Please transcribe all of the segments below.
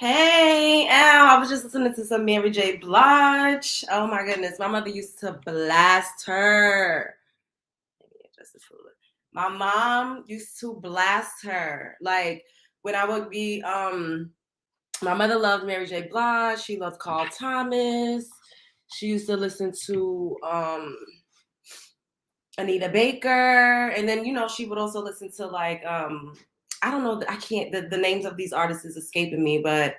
Hey, Al, I was just listening to some Mary J. Blige. Oh my goodness, my mother used to blast her. My mom used to blast her. Like when I would be, my mother loved Mary J. Blige. She loved Carl Thomas. She used to listen to Anita Baker, and then she would also listen to like I don't know, I can't the names of these artists is escaping me, but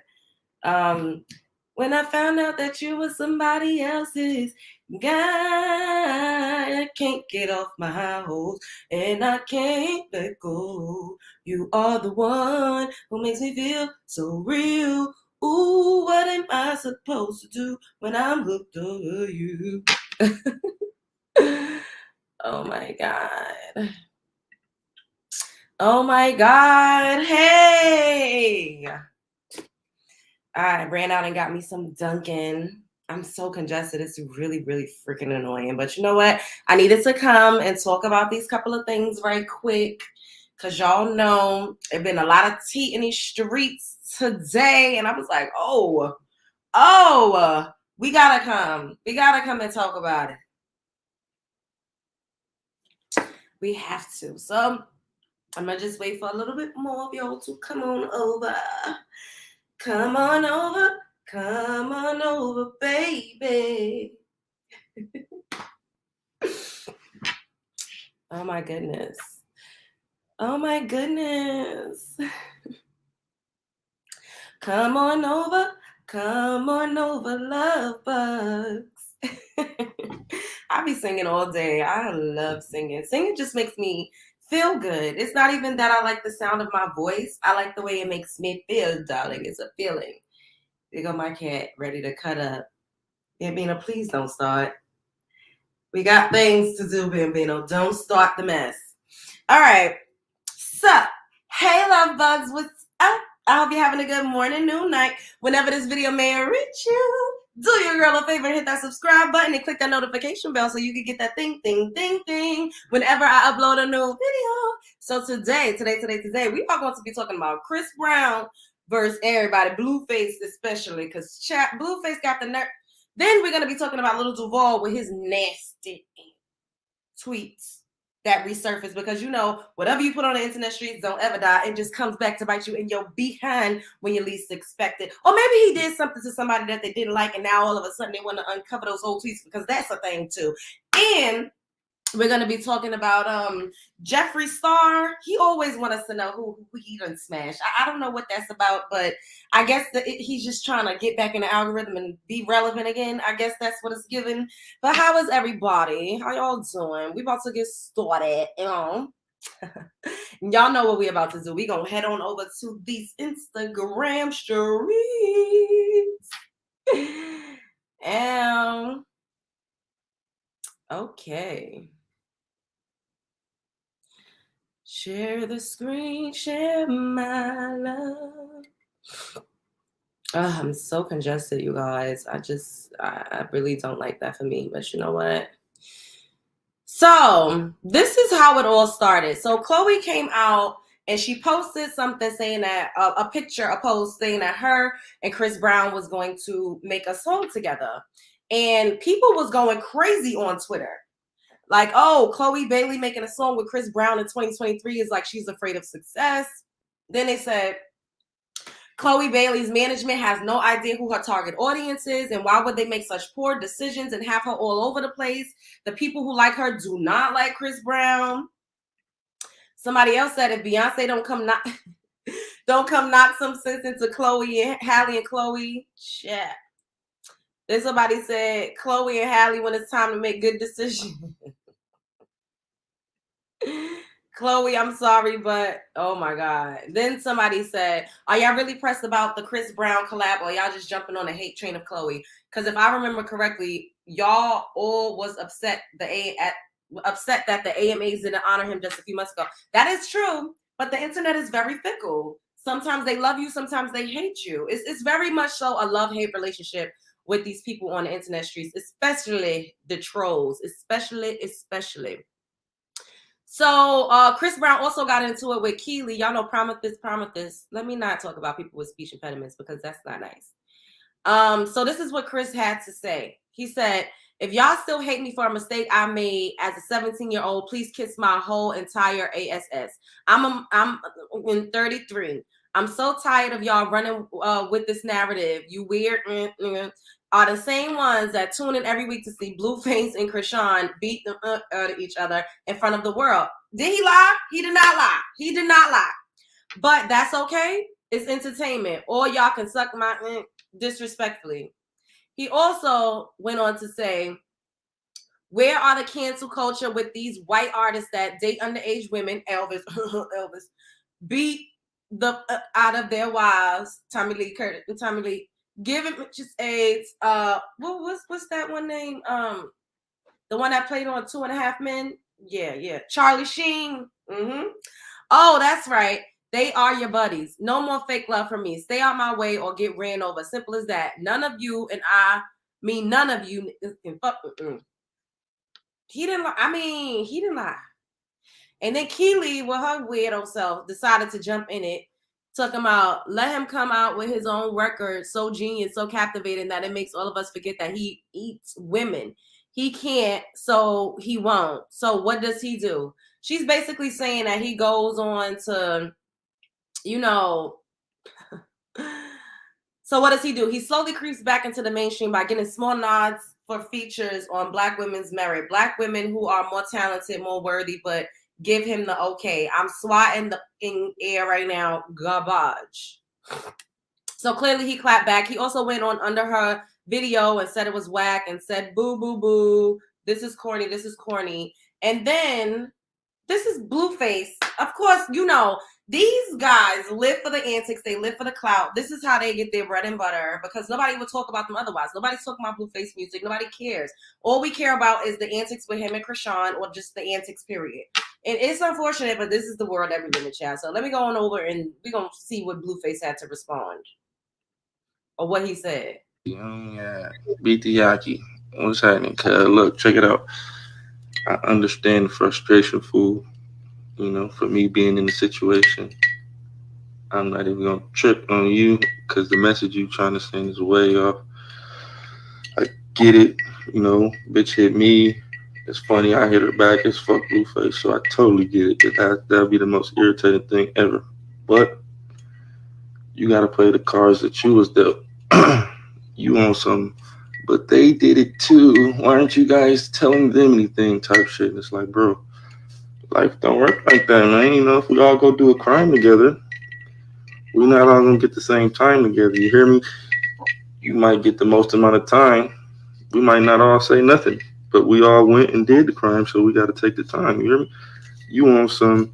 when I found out that you were somebody else's guy, I can't get off my hose and I can't let go. You are the one who makes me feel so real. Ooh, what am I supposed to do when I'm hooked over you? Oh my God. Oh my God. Hey. I ran out and got me some Dunkin'. I'm so congested. It's really, really freaking annoying. But you know what? I needed to come and talk about these couple of things right quick. Because y'all know there's been a lot of tea in these streets today. And I was like, we got to come. We got to come and talk about it. We have to. So I'm going to just wait for a little bit more of y'all to come on over. Come on over. Come on over, baby. Oh my goodness. Oh my goodness. Come on over. Come on over, love bugs. I be singing all day. I love singing. Singing just makes me feel good. It's not even that I like the sound of my voice. I like the way it makes me feel, darling. It's a feeling. There go my cat, ready to cut up. Bambino, please don't start. We got things to do, Bambino. Don't start the mess. All right. So, hey, love bugs. What's up? I hope you're having a good morning, noon, night. Whenever this video may reach you, do your girl a favor and hit that subscribe button and click that notification bell so you can get that ding whenever I upload a new video. So today, we are going to be talking about Chris Brown versus everybody, Blueface especially, because Blueface got the nerve. Then we're going to be talking about Lil Duval with his nasty tweets that resurface, because whatever you put on the internet streets don't ever die. It just comes back to bite you in your behind when you least expect it. Or maybe he did something to somebody that they didn't like, and now all of a sudden they want to uncover those old tweets, because that's a thing too. And we're going to be talking about Jeffree Star. He always wants us to know who he done smashed. I don't know what that's about, but I guess he's just trying to get back in the algorithm and be relevant again. I guess that's what it's given. But how is everybody? How y'all doing? We about to get started. Y'all know what we about to do. We going to head on over to these Instagram streets. Okay. Share the screen, share my love. I'm so congested, you guys. I really don't like that for me, but you know what? So this is how it all started. So Chloe came out and she posted something saying that a post saying that her and Chris Brown was going to make a song together. And people was going crazy on Twitter. Like, oh, Chloe Bailey making a song with Chris Brown in 2023 is like she's afraid of success. Then they said, Chloe Bailey's management has no idea who her target audience is, and why would they make such poor decisions and have her all over the place? The people who like her do not like Chris Brown. Somebody else said, if Beyonce don't come knock some sense into Chloe and Halle and Chloe, shit. Then somebody said, Chloe and Halle, when it's time to make good decisions. Chloe, I'm sorry, but oh my God. Then somebody said, are y'all really pressed about the Chris Brown collab, or y'all just jumping on the hate train of Chloe? Because if I remember correctly, y'all all was upset that the AMAs didn't honor him just a few months ago. That is true, but the internet is very fickle. Sometimes they love you, sometimes they hate you. It's very much so a love-hate relationship with these people on the internet streets, especially the trolls, especially. So Chris Brown also got into it with Keely. Y'all know Prometheus. Let me not talk about people with speech impediments because that's not nice. So this is what Chris had to say. He said, if y'all still hate me for a mistake I made as a 17-year-old, please kiss my whole entire ass. I'm in 33. I'm so tired of y'all running with this narrative. You weird are the same ones that tune in every week to see Blueface and Chrisean beat each other in front of the world. Did he lie? He did not lie. He did not lie. But that's okay. It's entertainment. Or y'all can suck my disrespectfully. He also went on to say, where are the cancel culture with these white artists that date underage women, Elvis, beat the out of their wives, Tommy Lee, giving just AIDS. What's that one name? The one that played on 2.5 Men. Yeah, Charlie Sheen. Oh, that's right. They are your buddies. No more fake love from me. Stay out my way or get ran over. Simple as that. None of you and I mean none of you can fuck. He didn't lie. He didn't lie. And then Keely, with her weirdo self, decided to jump in it. Took him out. Let him come out with his own record. So genius, so captivating that it makes all of us forget that he eats women. He can't, so he won't. So what does he do? She's basically saying that he goes on to, so what does he do? He slowly creeps back into the mainstream by getting small nods for features on Black women's merit. Black women who are more talented, more worthy, but give him the okay. I'm swatting the air right now. Garbage. So clearly he clapped back. He also went on under her video and said it was whack and said, boo, boo, boo. This is corny. This is corny. And then this is Blueface. Of course, these guys live for the antics. They live for the clout. This is how they get their bread and butter because nobody would talk about them otherwise. Nobody's talking about Blueface music. Nobody cares. All we care about is the antics with him and Chrisean or just the antics, period. And it's unfortunate, but this is the world that we live in, child. So let me go on over and we're going to see what Blueface had to respond or what he said. Yeah, beat the Yaki. What's happening? Cuz look, check it out. I understand the frustration, fool. For me being in the situation, I'm not even gonna trip on you because the message you trying to send is way off. I get it, bitch hit me. It's funny, I hit her back. It's fuck Blueface, so I totally get it. That'd be the most irritating thing ever. But you gotta play the cards that you was dealt. You want some, but they did it too. Why aren't you guys telling them anything? Type shit. And it's like, bro, life don't work like that, man. If we all go do a crime together, we're not all gonna get the same time together. You hear me? You might get the most amount of time. We might not all say nothing, but we all went and did the crime, so we got to take the time. You hear me? You want some?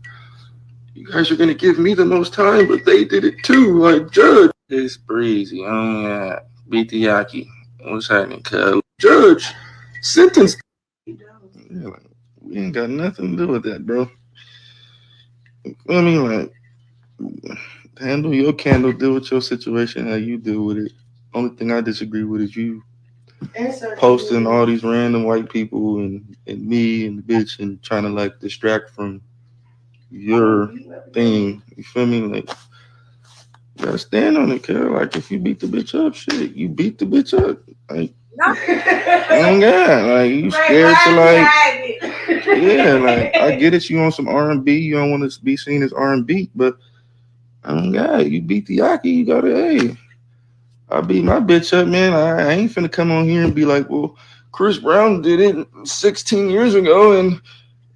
You guys are gonna give me the most time, but they did it too. Like Judge, it's breezy. Oh yeah, beat the Yaki. What's happening, cuz? Judge, sentence. Yeah, like, we ain't got nothing to do with that, bro. Like, handle your candle, deal with your situation how you deal with it. Only thing I disagree with is you posting all these random white people and me and the bitch and trying to like distract from your thing. You feel me? Like, you gotta stand on it, kid. Like, if you beat the bitch up, shit, you beat the bitch up. Like, oh God, like you scared to like, yeah, like I get it. You on some R&B, you don't want to be seen as R&B, but oh God, you beat the Yaki, you gotta, hey, I beat my bitch up, man. I ain't finna come on here and be like, well, Chris Brown did it 16 years ago,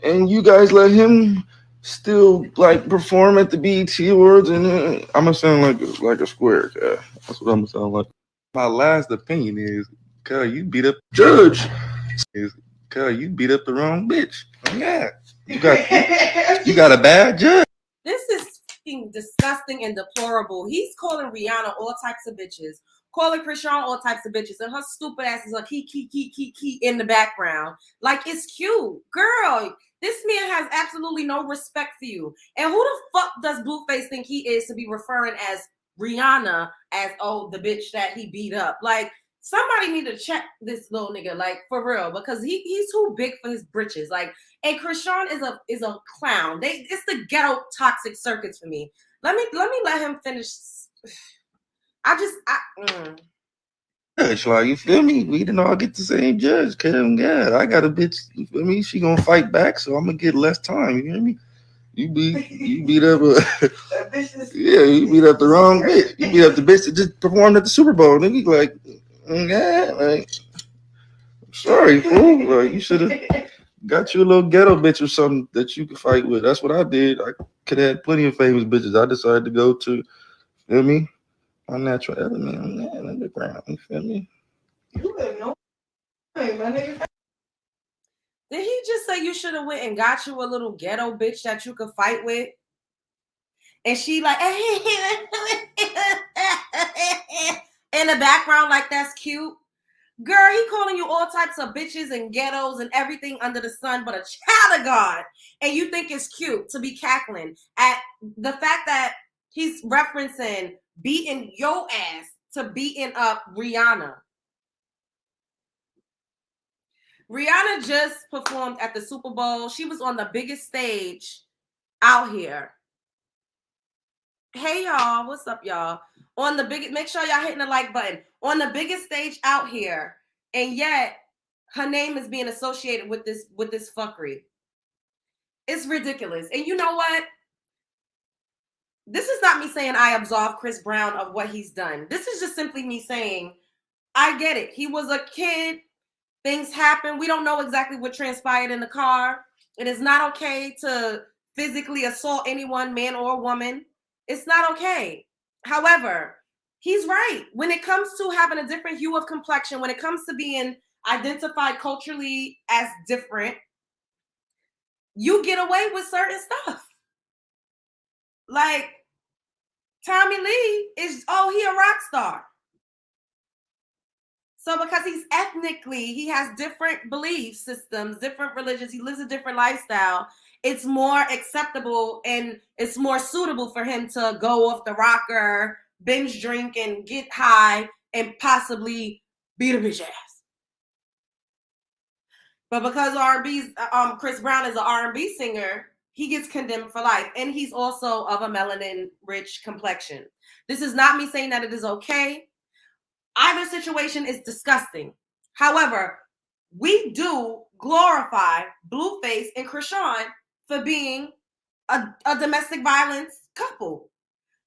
and you guys let him still like perform at the BET Awards, and I'm gonna sound like a square guy. That's what I'm gonna sound like. My last opinion is, cuz you beat up Judge. Is cuz you beat up the wrong bitch. Yeah, you got a bad judge. This is fucking disgusting and deplorable. He's calling Rihanna all types of bitches, calling Chrisean all types of bitches, and her stupid ass is like key in the background. Like, it's cute. Girl, this man has absolutely no respect for you. And who the fuck does Blueface think he is to be referring as Rihanna as, oh, the bitch that he beat up? Like, somebody need to check this little nigga, like, for real, because he's too big for his britches. Like, and Chrisean is a clown. It's the ghetto toxic circuits for me. Let him finish. Judge, like, you feel me? We didn't all get the same judge. Yeah, I got a bitch. You feel me? She gonna fight back, so I'm gonna get less time. You hear me? You beat up yeah, you beat up the wrong bitch. You beat up the bitch that just performed at the Super Bowl. And then you like, yeah, like, sorry, fool. Like, you should have got you a little ghetto bitch or something that you could fight with. That's what I did. I could have had plenty of famous bitches. I decided to go to, feel me? My natural element on that underground. You feel me? You have no way, my nigga. Did he just say you should have went and got you a little ghetto bitch that you could fight with? And she like in the background, like, that's cute. Girl, he calling you all types of bitches and ghettos and everything under the sun but a child of God. And you think it's cute to be cackling at the fact that he's referencing beating your ass to beating up Rihanna. Rihanna just performed at the Super Bowl. She was on the biggest stage out here. Hey, y'all. What's up, y'all? On the biggest, make sure y'all hitting the like button. On the biggest stage out here. And yet, her name is being associated with this fuckery. It's ridiculous. And you know what? This is not me saying I absolve Chris Brown of what he's done. This is just simply me saying, I get it. He was a kid. Things happen. We don't know exactly what transpired in the car. It is not okay to physically assault anyone, man or woman. It's not okay. However, he's right. When it comes to having a different hue of complexion, when it comes to being identified culturally as different, you get away with certain stuff. Like, Tommy Lee is, he a rock star. So because he's ethnically, he has different belief systems, different religions, he lives a different lifestyle, it's more acceptable and it's more suitable for him to go off the rocker, binge drink and get high and possibly beat a bitch ass. But because Chris Brown is an R&B singer, he gets condemned for life. And he's also of a melanin-rich complexion. This is not me saying that it is okay. Either situation is disgusting. However, we do glorify Blueface and Chrisean for being a domestic violence couple.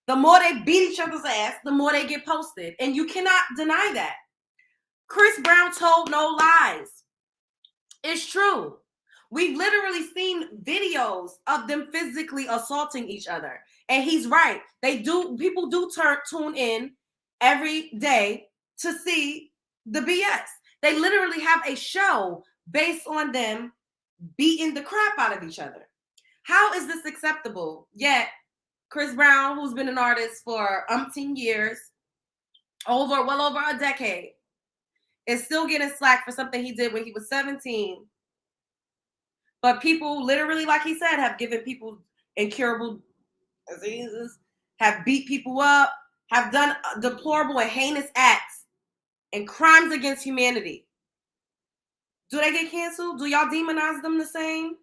The more they beat each other's ass, the more they get posted. And you cannot deny that. Chris Brown told no lies. It's true. We've literally seen videos of them physically assaulting each other. And he's right. People do tune in every day to see the BS. They literally have a show based on them beating the crap out of each other. How is this acceptable? Yet, Chris Brown, who's been an artist for umpteen years, well over a decade, is still getting slack for something he did when he was 17. But people literally, like he said, have given people incurable diseases, have beat people up, have done deplorable and heinous acts and crimes against humanity. Do they get canceled? Do y'all demonize them the same?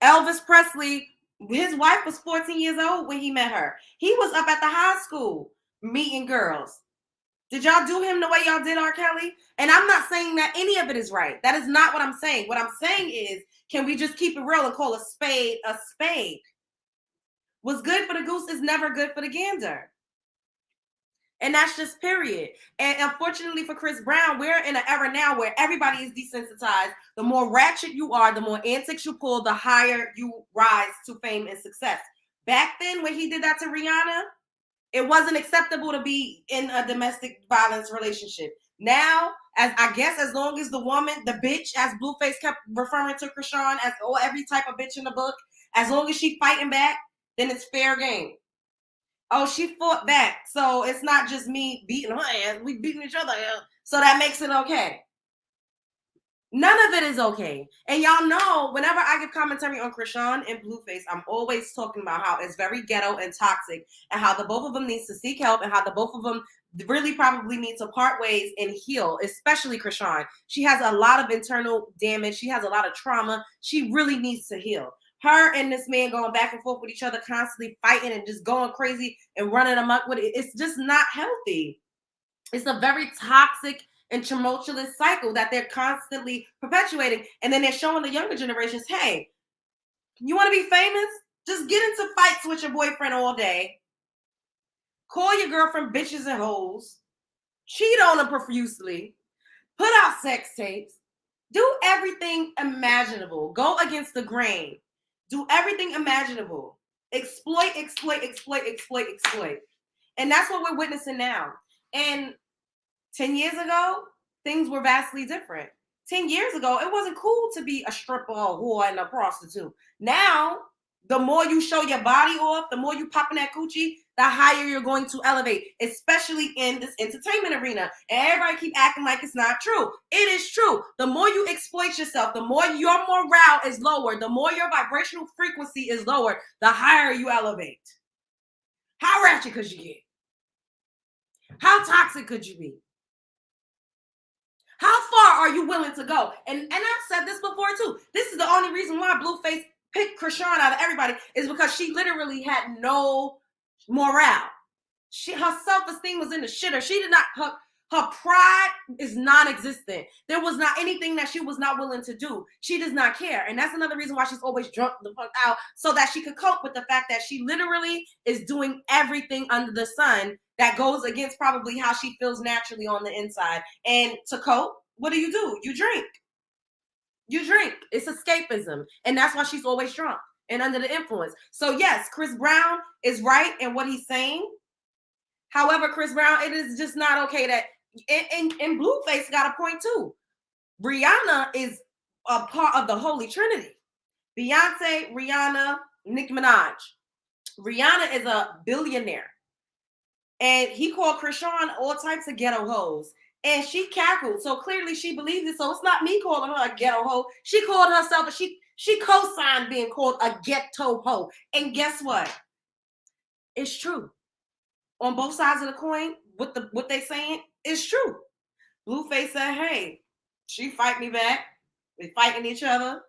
Elvis Presley, his wife was 14 years old when he met her. He was up at the high school meeting girls. Did y'all do him the way y'all did R. Kelly? And I'm not saying that any of it is right. That is not what I'm saying. What I'm saying is, can we just keep it real and call a spade a spade? What's good for the goose is never good for the gander. And that's just period. And unfortunately for Chris Brown, we're in an era now where everybody is desensitized. The more ratchet you are, the more antics you pull, the higher you rise to fame and success. Back then, when he did that to Rihanna, it wasn't acceptable to be in a domestic violence relationship. Now, as long as the woman, the bitch, as Blueface kept referring to Chrisean as every type of bitch in the book, as long as she fighting back, then it's fair game. Oh, she fought back, so it's not just me beating her ass. We beating each other ass, so that makes it okay. None of it is okay. And y'all know, whenever I give commentary on Chrisean and Blueface, I'm always talking about how it's very ghetto and toxic, and how the both of them needs to seek help, and how the both of them really probably need to part ways and heal, especially Chrisean. She has a lot of internal damage. She has a lot of trauma. She really needs to heal. Her and this man going back and forth with each other, constantly fighting and just going crazy and running amok with it. It's just not healthy. It's a very toxic and tumultuous cycle that they're constantly perpetuating. And then they're showing the younger generations, hey, you want to be famous? Just get into fights with your boyfriend all day. Call your girlfriend bitches and hoes. Cheat on them profusely. Put out sex tapes. Do everything imaginable. Go against the grain. Do everything imaginable. Exploit. And that's what we're witnessing now. And 10 years ago, things were vastly different. 10 years ago, it wasn't cool to be a stripper, a whore, and a prostitute. Now, the more you show your body off, the more you popping that coochie, the higher you're going to elevate, especially in this entertainment arena. And everybody keep acting like it's not true. It is true. The more you exploit yourself, the more your morale is lower, the more your vibrational frequency is lower, the higher you elevate. How ratchet could you get? How toxic could you be? How far are you willing to go? And I've said this before too. This is the only reason why Blueface picked Chrisean out of everybody, is because she literally had no morale. Her self-esteem was in the shitter. She did not, her pride is non-existent. There was not anything that she was not willing to do. She does not care. And that's another reason why she's always drunk the fuck out, so that she could cope with the fact that she literally is doing everything under the sun that goes against probably how she feels naturally on the inside. And to cope, what do? You drink. You drink. It's escapism. And that's why she's always drunk and under the influence. So yes, Chris Brown is right in what he's saying. However, Chris Brown, it is just not okay that, and Blueface got a point too. Rihanna is a part of the Holy Trinity. Beyonce, Rihanna, Nicki Minaj. Rihanna is a billionaire. And he called Chrisean all types of ghetto hoes. And she cackled. So clearly she believes it. So it's not me calling her a ghetto hoe. She called herself, she co-signed being called a ghetto hoe. And guess what? It's true. On both sides of the coin, what they saying is true. Blueface said, hey, she fight me back. We fighting each other.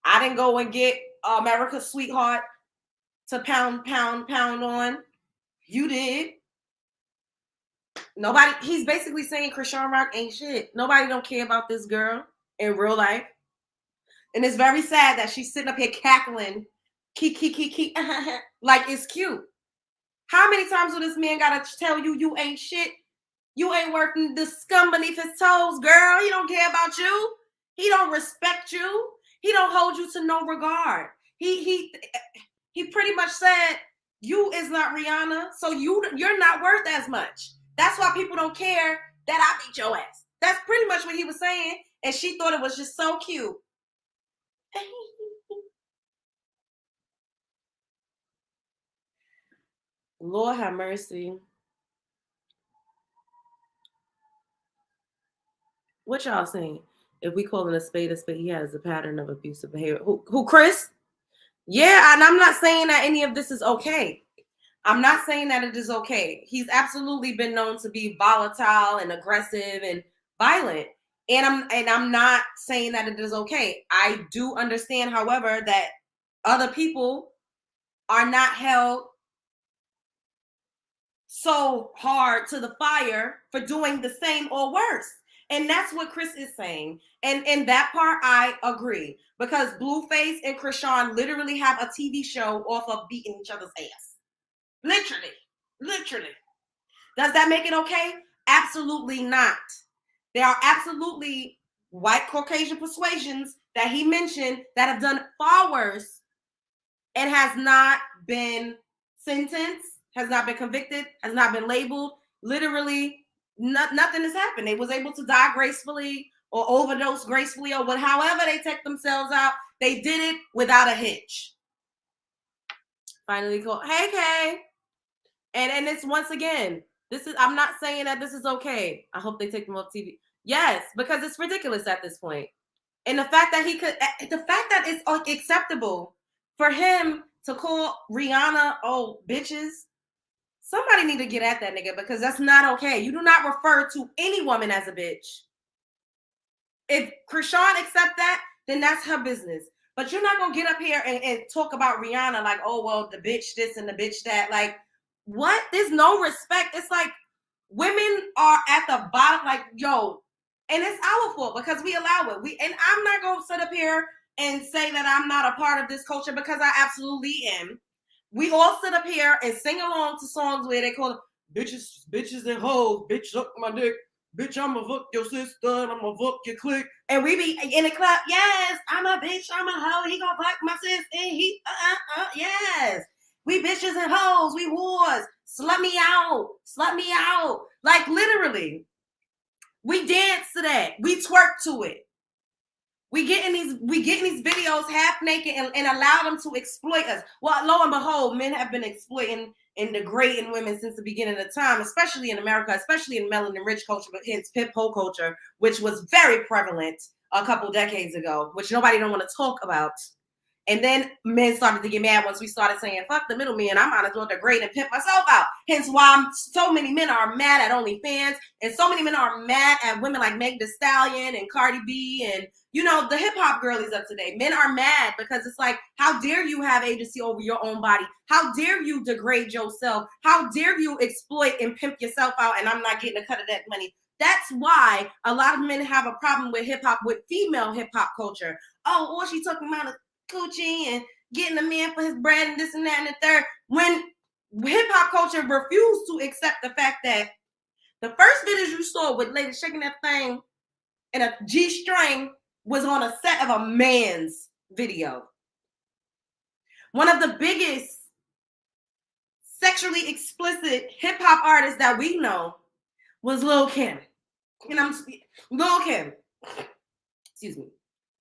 I didn't go and get America's sweetheart to pound on. You did. Nobody, he's basically saying Chrisean Rock ain't shit. Nobody don't care about this girl in real life. And it's very sad that she's sitting up here cackling, like it's cute. How many times will this man gotta tell you you ain't shit? You ain't working the scum beneath his toes, girl. He don't care about you. He don't respect you. He don't hold you to no regard. He pretty much said, you is not Rihanna, so you're not worth as much. That's why people don't care that I beat your ass. That's pretty much what he was saying. And she thought it was just so cute. Lord have mercy. What y'all saying? If we call it a spade, he has a pattern of abusive behavior. Who, Chris? Yeah, and I'm not saying that any of this is okay. I'm not saying that it is okay. He's absolutely been known to be volatile and aggressive and violent. And I'm not saying that it is okay. I do understand, however, that other people are not held so hard to the fire for doing the same or worse. And that's what Chris is saying. And in that part, I agree. Because Blueface and Chrisean literally have a TV show off of beating each other's ass. Literally. Does that make it okay? Absolutely not. There are absolutely white Caucasian persuasions that he mentioned that have done far worse and has not been sentenced, has not been convicted, has not been labeled. Literally, nothing has happened. They was able to die gracefully or overdose gracefully or however they take themselves out. They did it without a hitch. Finally called, hey, Kay. And it's once again, I'm not saying that this is okay. I hope they take them off TV. Yes, because it's ridiculous at this point. And the fact that it's acceptable for him to call Rihanna, oh, bitches, Somebody need to get at that nigga because that's not okay. You do not refer to any woman as a bitch. If Chrisean accept that, then that's her business. But you're not gonna get up here and talk about Rihanna like, oh well, the bitch this and the bitch that. Like, what? There's no respect. It's like women are at the bottom, like, yo, and it's our fault because we allow it. And I'm not gonna sit up here and say that I'm not a part of this culture because I absolutely am. We all sit up here and sing along to songs where they call bitches and hoes, bitch suck my dick. Bitch, I'ma fuck your sister and I'ma fuck your clique. And we be in the club, yes, I'm a bitch, I'm a hoe, he gonna fuck my sis, and he, yes. We bitches and hoes, we whores, slut me out. Like literally, we dance to that, we twerk to it. We get in these videos half naked and allow them to exploit us. Well, lo and behold, men have been exploiting and degrading women since the beginning of time, especially in America, especially in melanin rich culture, but hence pip hole culture, which was very prevalent a couple decades ago, which nobody don't want to talk about. And then men started to get mad once we started saying, fuck the middleman, I might as well degrade and pimp myself out. Hence why so many men are mad at OnlyFans, and so many men are mad at women like Meg Thee Stallion and Cardi B and, you know, the hip-hop girlies of today. Men are mad because it's like, how dare you have agency over your own body? How dare you degrade yourself? How dare you exploit and pimp yourself out, and I'm not getting a cut of that money? That's why a lot of men have a problem with hip-hop, with female hip-hop culture. Oh, or she talking about coochie and getting a man for his bread and this and that and the third. When hip-hop culture refused to accept the fact that the first videos you saw with ladies shaking that thing in a G-string was on a set of a man's video. One of the biggest sexually explicit hip-hop artists that we know was Lil Kim. And Lil Kim. Excuse me.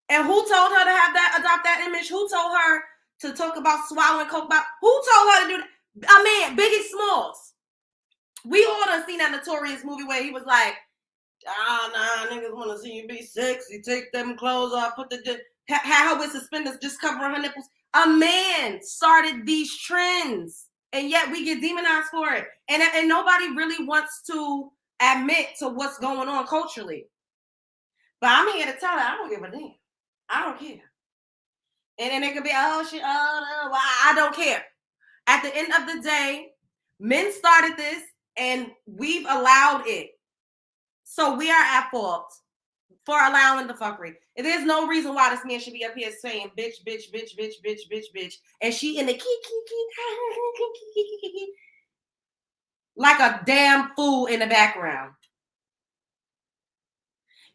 And who told her to adopt that image? Who told her to talk about swallowing coke? Who told her to do that? A man, Biggie Smalls. We all done seen that Notorious movie where he was like, niggas want to see you be sexy. Take them clothes off, have her with suspenders just covering her nipples. A man started these trends, and yet we get demonized for it. And nobody really wants to admit to what's going on culturally. But I'm here to tell her, I don't give a damn. I don't care. And then it could be, I don't care. At the end of the day, men started this and we've allowed it. So we are at fault for allowing the fuckery. There's no reason why this man should be up here saying bitch. And she in the like a damn fool in the background.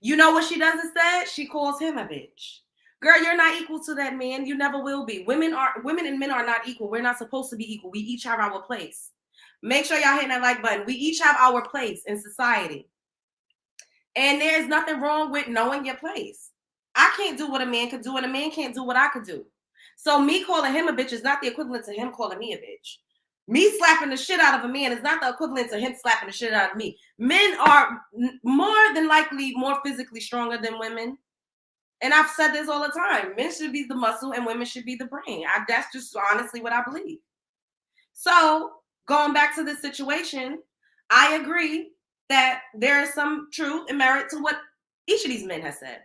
You know what she does instead? She calls him a bitch. Girl, you're not equal to that man. You never will be. Women and men are not equal. We're not supposed to be equal. We each have our place. Make sure y'all hitting that like button. We each have our place in society. And there's nothing wrong with knowing your place. I can't do what a man could do, and a man can't do what I could do. So me calling him a bitch is not the equivalent to him calling me a bitch. Me slapping the shit out of a man is not the equivalent to him slapping the shit out of me. Men are more than likely more physically stronger than women. And I've said this all the time. Men should be the muscle and women should be the brain. That's just honestly what I believe. So going back to this situation, I agree that there is some truth and merit to what each of these men has said.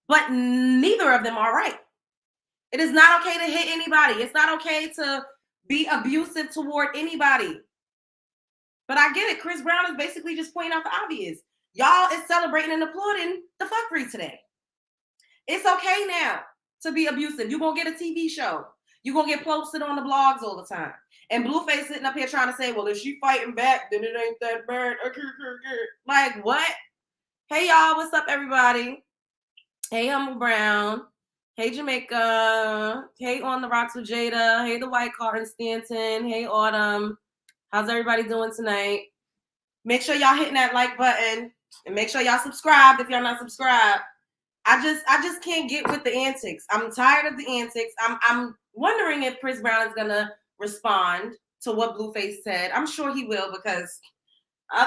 But neither of them are right. It is not okay to hit anybody. It's not okay to be abusive toward anybody. But I get it. Chris Brown is basically just pointing out the obvious. Y'all is celebrating and applauding the fuckery today. It's okay now to be abusive. You're going to get a TV show. You're going to get posted on the blogs all the time. And Blueface sitting up here trying to say, well, if she fighting back, then it ain't that bad. Like, what? Hey, y'all. What's up, everybody? Hey, Humble Brown. Hey, Jamaica. Hey, On the Rocks with Jada. Hey, the White Car in Stanton. Hey, Autumn. How's everybody doing tonight? Make sure y'all hitting that like button. And make sure y'all subscribe if y'all not subscribed. I just can't get with the antics. I'm tired of the antics. I'm wondering if Chris Brown is gonna respond to what Blueface said. I'm sure he will because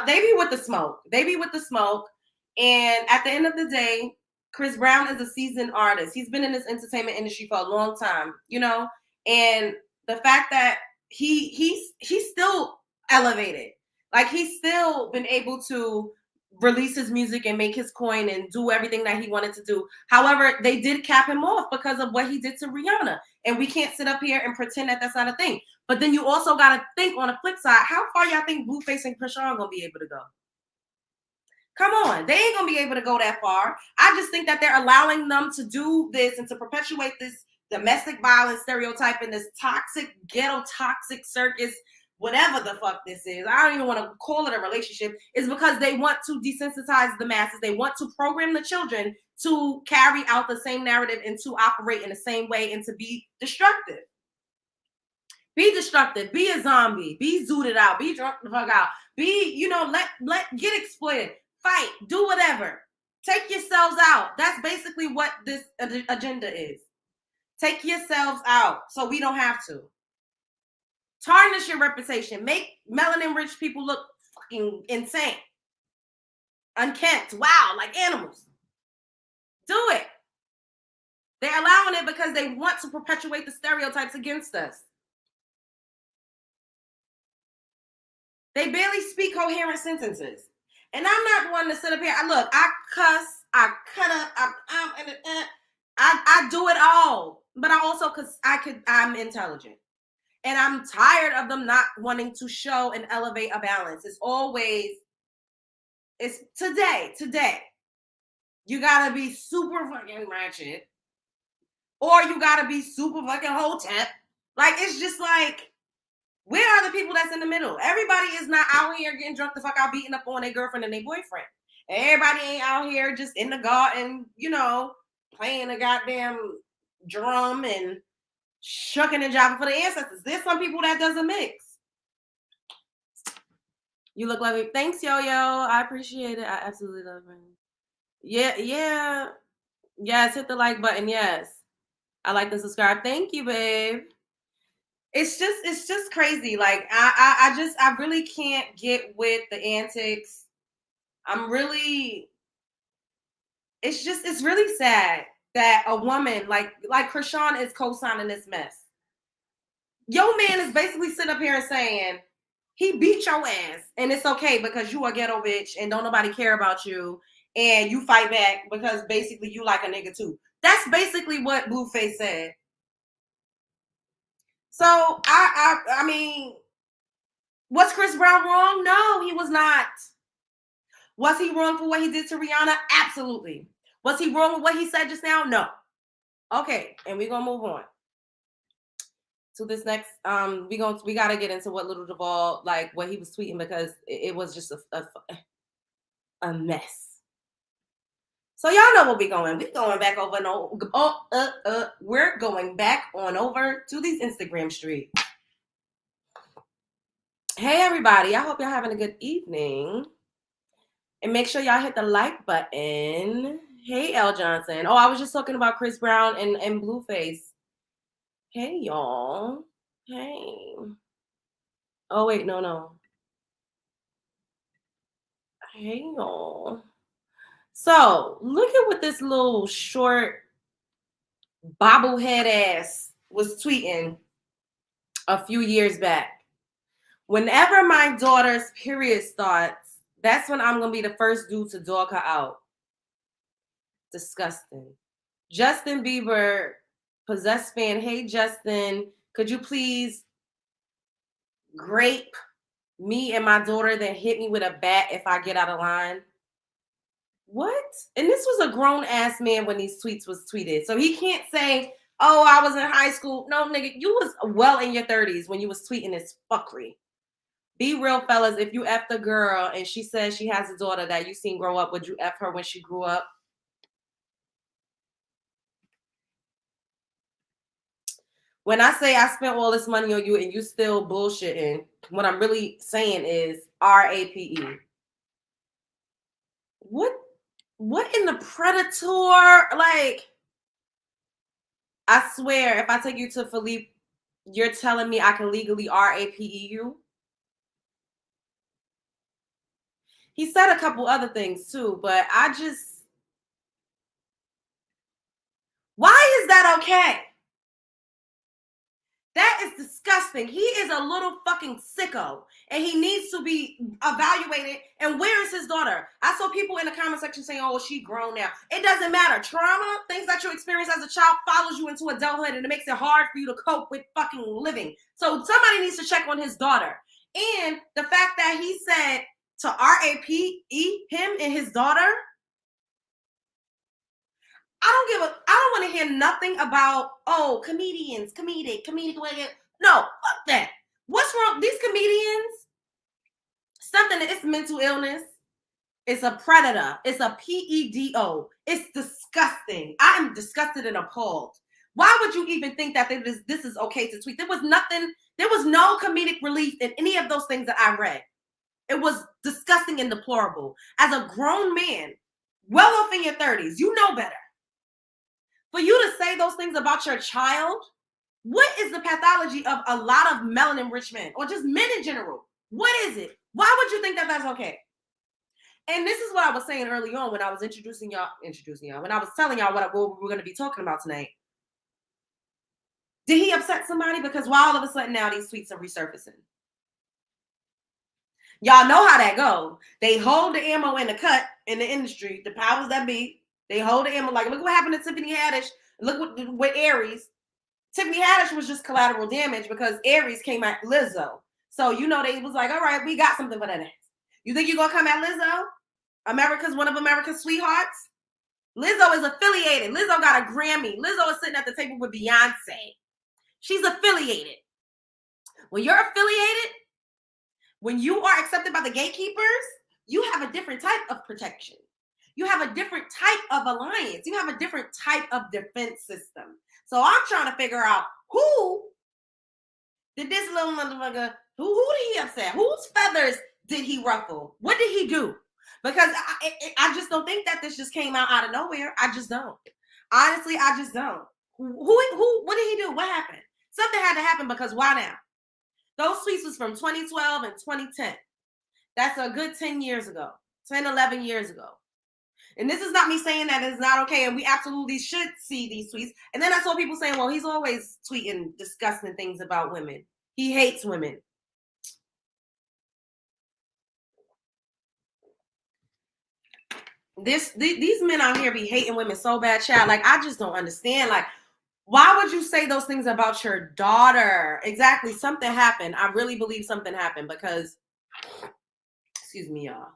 they be with the smoke. They be with the smoke. And at the end of the day, Chris Brown is a seasoned artist. He's been in this entertainment industry for a long time, you know. And the fact that he's still elevated. Like, he's still been able to release his music and make his coin and do everything that he wanted to do. However, they did cap him off because of what he did to Rihanna. And we can't sit up here and pretend that that's not a thing. But then you also got to think on the flip side, how far y'all think Blueface and Chrisean going to be able to go? Come on, they ain't going to be able to go that far. I just think that they're allowing them to do this and to perpetuate this domestic violence stereotype and this toxic, ghetto toxic circus, whatever the fuck this is. I don't even want to call it a relationship. Is because they want to desensitize the masses. They want to program the children to carry out the same narrative and to operate in the same way and to be destructive. Be destructive. Be a zombie. Be zooted out. Be drunk the fuck out. Be, let get exploited. Fight. Do whatever. Take yourselves out. That's basically what this agenda is. Take yourselves out so we don't have to. Tarnish your reputation. Make melanin-rich people look fucking insane. Unkempt. Wow, like animals. Do it. They're allowing it because they want to perpetuate the stereotypes against us. They barely speak coherent sentences. And I'm not one to sit up here. I cuss, I cut up, I do it all. But I also, because I'm intelligent. And I'm tired of them not wanting to show and elevate a balance. It's today. You gotta be super fucking ratchet. Or you gotta be super fucking hotep. Like, it's just like, where are the people that's in the middle? Everybody is not out here getting drunk the fuck out, beating up on their girlfriend and their boyfriend. Everybody ain't out here just in the garden, playing a goddamn drum and shucking and jiving for the ancestors. There's some people that doesn't mix. You look lovely. Thanks, Yo-Yo. I appreciate it. I absolutely love it. Yeah. Yes, hit the like button. Yes. I like and subscribe. Thank you, babe. It's just crazy. Like, I really can't get with the antics. It's really sad that a woman like Chrisean is co-signing this mess. Your man is basically sitting up here and saying he beat your ass and it's okay because you a ghetto bitch and don't nobody care about you and you fight back because basically you like a nigga too. That's basically what Blueface said. So I mean, was Chris Brown wrong? No, he was not. Was he wrong for what he did to Rihanna? Absolutely. Was he wrong with what he said just now? No. Okay, and we're gonna move on to this next. We gotta get into what Lil Duval, like what he was tweeting, because it was just a mess. So y'all know where we're going. We're going back over we're going back on over to these Instagram streets. Hey everybody, I hope y'all having a good evening. And make sure y'all hit the like button. Hey L Johnson. Oh, I was just talking about Chris Brown and Blueface. Hey y'all. Hey. Oh wait, no. Hey y'all. So look at what this little short bobblehead ass was tweeting a few years back. Whenever my daughter's period starts, that's when I'm going to be the first dude to dog her out. Disgusting. Justin Bieber, possessed fan. Hey, Justin, could you please grape me and my daughter, then hit me with a bat if I get out of line? What? And this was a grown-ass man when these tweets was tweeted. So he can't say, oh, I was in high school. No, nigga, you was well in your 30s when you was tweeting this fuckery. Be real, fellas. If you F the girl and she says she has a daughter that you seen grow up, would you F her when she grew up? When I say I spent all this money on you and you still bullshitting, what I'm really saying is RAPE. What in the Predator? Like, I swear, if I take you to Philippe, you're telling me I can legally RAPE you? He said a couple other things too, but why is that okay? That is disgusting. He is a little fucking sicko, and he needs to be evaluated. And where is his daughter? I saw people in the comment section saying, oh, she grown now. It doesn't matter. Trauma, things that you experience as a child follows you into adulthood, and it makes it hard for you to cope with fucking living. So somebody needs to check on his daughter. And the fact that he said to RAPE him and his daughter, I don't want to hear nothing about, oh, comedians, comedic. No, fuck that. What's wrong? These comedians, something that it's mental illness. It's a predator. It's a PEDO. It's disgusting. I am disgusted and appalled. Why would you even think that this is okay to tweet? There was no comedic relief in any of those things that I read. It was disgusting and deplorable. As a grown man, well off in your 30s, you know better. For you to say those things about your child, what is the pathology of a lot of melanin-rich men, or just men in general? What is it? Why would you think that that's okay? And this is what I was saying early on when I was introducing y'all, when I was telling y'all what we were going to be talking about tonight. Did he upset somebody? Because why all of a sudden now these tweets are resurfacing? Y'all know how that goes. They hold the ammo in the cut in the industry, the powers that be. They hold the ammo. Like, look what happened to Tiffany Haddish. Look with Aries. Tiffany Haddish was just collateral damage because Aries came at Lizzo. So, they was like, all right, we got something for that ass. You think you're going to come at Lizzo? One of America's sweethearts? Lizzo is affiliated. Lizzo got a Grammy. Lizzo is sitting at the table with Beyonce. She's affiliated. When you're affiliated, when you are accepted by the gatekeepers, you have a different type of protection. You have a different type of alliance. You have a different type of defense system. So I'm trying to figure out who did this little motherfucker, who did he upset? Whose feathers did he ruffle? What did he do? Because I just don't think that this just came out of nowhere. I just don't. Honestly, I just don't. What did he do? What happened? Something had to happen, because why now? Those tweets was from 2012 and 2010. That's a good 10 years ago, 10, 11 years ago. And this is not me saying that it's not okay, and we absolutely should see these tweets. And then I saw people saying, well, he's always tweeting disgusting things about women. He hates women. These men out here be hating women so bad, child. Like, I just don't understand. Like, why would you say those things about your daughter? Exactly. Something happened. I really believe something happened because, excuse me, y'all.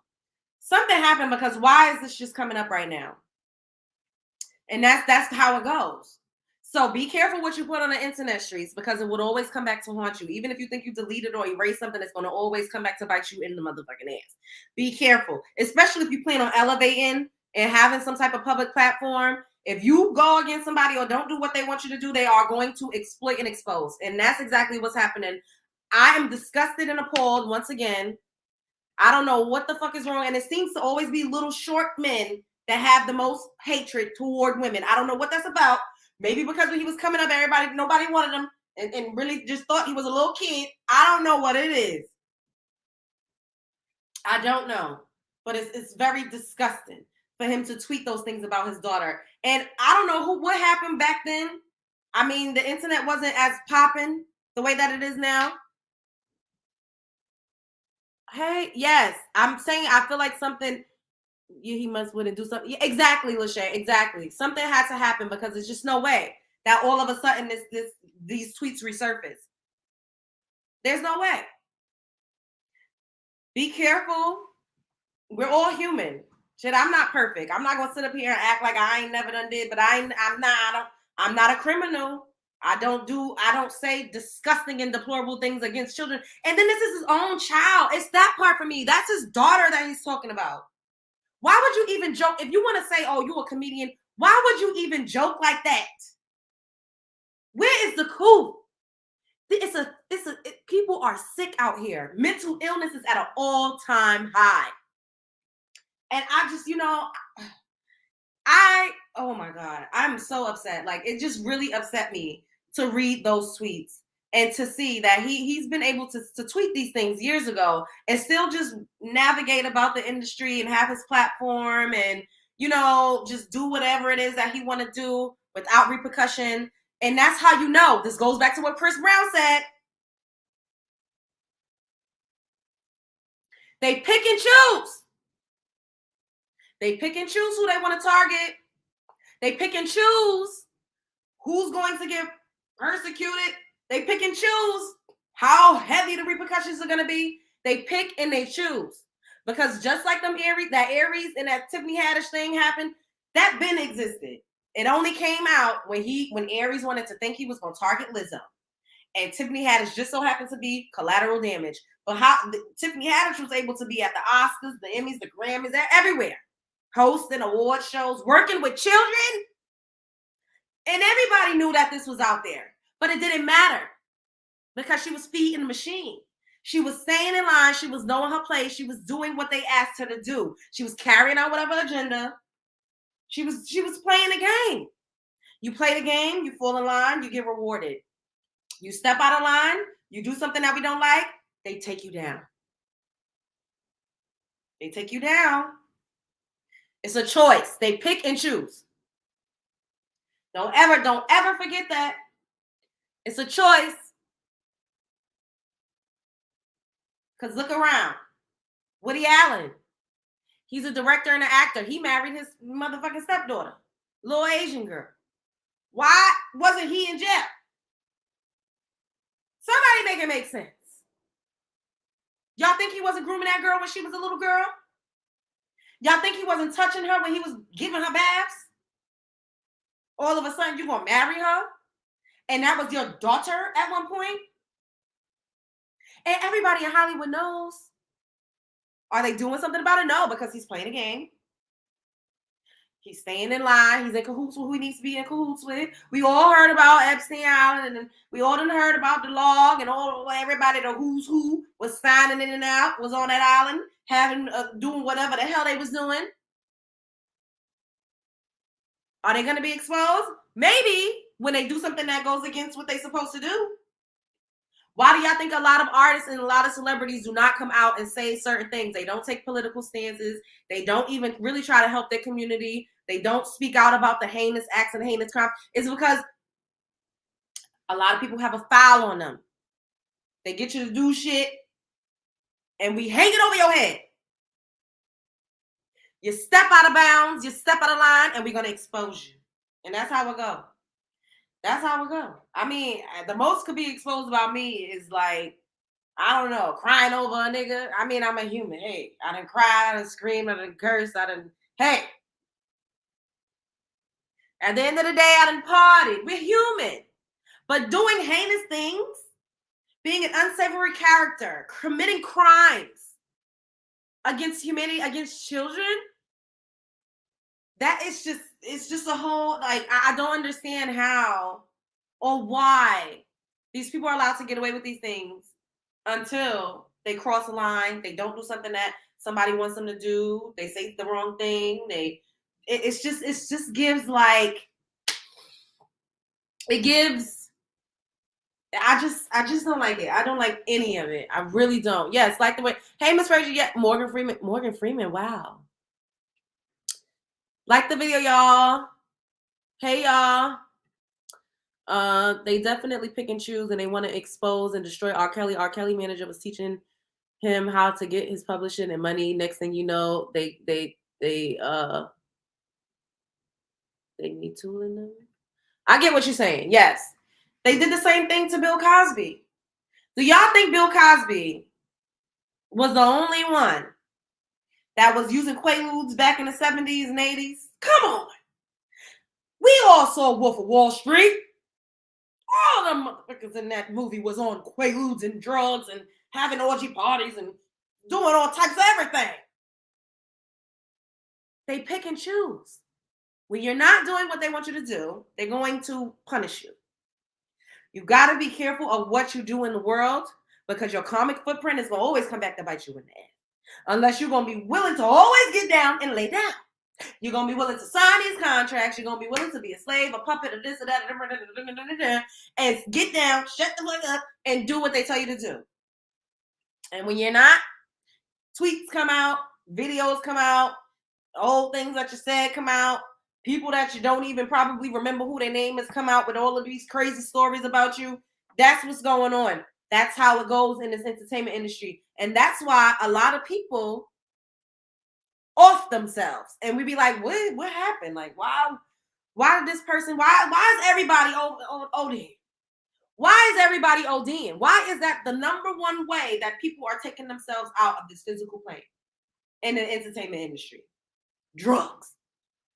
Something happened, because why is this just coming up right now? And that's how it goes. So be careful what you put on the internet streets, because it would always come back to haunt you. Even if you think you deleted or erased something, it's going to always come back to bite you in the motherfucking ass. Be careful, especially if you plan on elevating and having some type of public platform. If you go against somebody or don't do what they want you to do, they are going to exploit and expose. And that's exactly what's happening. I am disgusted and appalled once again. I don't know what the fuck is wrong. And it seems to always be little short men that have the most hatred toward women. I don't know what that's about. Maybe because when he was coming up, nobody wanted him and really just thought he was a little kid. I don't know what it is. I don't know. But it's very disgusting for him to tweet those things about his daughter. And I don't know what happened back then. I mean, the internet wasn't as popping the way that it is now. Hey, yes, I'm saying I feel like something. He must wouldn't do something. Yeah, exactly, Lachey. Exactly. Something had to happen, because there's just no way that all of a sudden these tweets resurface. There's no way. Be careful. We're all human. Shit, I'm not perfect. I'm not gonna sit up here and act like I ain't never done did, but I'm not a criminal. I don't say disgusting and deplorable things against children. And then this is his own child. It's that part for me. That's his daughter that he's talking about. Why would you even joke? If you want to say, oh, you're a comedian, why would you even joke like that? Where is the cool? People are sick out here. Mental illness is at an all-time high. And I just, oh my God, I'm so upset. Like, it just really upset me to read those tweets and to see that he's been able to tweet these things years ago and still just navigate about the industry and have his platform and, just do whatever it is that he want to do without repercussion. And that's how you know. This goes back to what Chris Brown said. They pick and choose. They pick and choose who they want to target. They pick and choose who's going to get persecuted. They pick and choose how heavy the repercussions are going to be. They pick and they choose. Because just like that Aries and that Tiffany Haddish thing happened, that been existed. It only came out when Aries wanted to think he was going to target Lizzo. And Tiffany Haddish just so happened to be collateral damage. But Tiffany Haddish was able to be at the Oscars, the Emmys, the Grammys, everywhere. Hosting award shows, working with children. And everybody knew that this was out there. But it didn't matter. Because she was feeding the machine. She was staying in line. She was knowing her place. She was doing what they asked her to do. She was carrying out whatever agenda. She was playing the game. You play the game, you fall in line, you get rewarded. You step out of line, you do something that we don't like, they take you down. They take you down. It's a choice. They pick and choose. Don't ever forget that. It's a choice. Because look around. Woody Allen. He's a director and an actor. He married his motherfucking stepdaughter. Little Asian girl. Why wasn't he in jail? Somebody make it make sense. Y'all think he wasn't grooming that girl when she was a little girl? Y'all think he wasn't touching her when he was giving her baths? All of a sudden, you're going to marry her? And that was your daughter at one point? And everybody in Hollywood knows. Are they doing something about it? No, because he's playing a game. He's staying in line. He's in cahoots with who he needs to be in cahoots with. We all heard about Epstein Island, and we all done heard about the log, and everybody, the who's who, was signing in and out, was on that island, doing whatever the hell they was doing. Are they going to be exposed? Maybe when they do something that goes against what they're supposed to do. Why do y'all think a lot of artists and a lot of celebrities do not come out and say certain things? They don't take political stances. They don't even really try to help their community. They don't speak out about the heinous acts and the heinous crimes. It's because a lot of people have a foul on them. They get you to do shit, and we hang it over your head. You step out of bounds, you step out of line, and we're going to expose you. And that's how it go. That's how it go. I mean, the most could be exposed about me is like, I don't know, crying over a nigga. I mean, I'm a human. Hey, I done cried, I done screamed, I done cursed, hey. At the end of the day, I done partied. We're human. But doing heinous things, being an unsavory character, committing crimes against humanity, against children, it's just a whole, like, I don't understand how or why these people are allowed to get away with these things until they cross the line. They don't do something that somebody wants them to do. They say the wrong thing. It just gives like, it gives, I just don't like it. I don't like any of it. I really don't. Yeah, it's like the way, hey, Miss Frazier, yeah, Morgan Freeman, wow. Like the video, y'all. Hey, y'all. They definitely pick and choose, and they want to expose and destroy R. Kelly. R. Kelly manager was teaching him how to get his publishing and money. Next thing you know, they need tooling them. I get what you're saying. Yes. They did the same thing to Bill Cosby. Do y'all think Bill Cosby was the only one that was using Quaaludes back in the 70s and 80s? Come on. We all saw Wolf of Wall Street. All the motherfuckers in that movie was on Quaaludes and drugs and having orgy parties and doing all types of everything. They pick and choose. When you're not doing what they want you to do, they're going to punish you. You got to be careful of what you do in the world, because your karmic footprint is going to always come back to bite you in the ass. Unless you're going to be willing to always get down and lay down. You're going to be willing to sign these contracts. You're going to be willing to be a slave, a puppet, or this or that, and get down, shut the fuck up, and do what they tell you to do. And when you're not, tweets come out, videos come out, old things that you said come out, people that you don't even probably remember who their name has come out with all of these crazy stories about you. That's what's going on. That's how it goes in this entertainment industry. And that's why a lot of people off themselves. And we be like, what happened? Like, why did this person, why is everybody ODing? Why is everybody ODing? Why is that the number one way that people are taking themselves out of this physical plane in the entertainment industry? Drugs.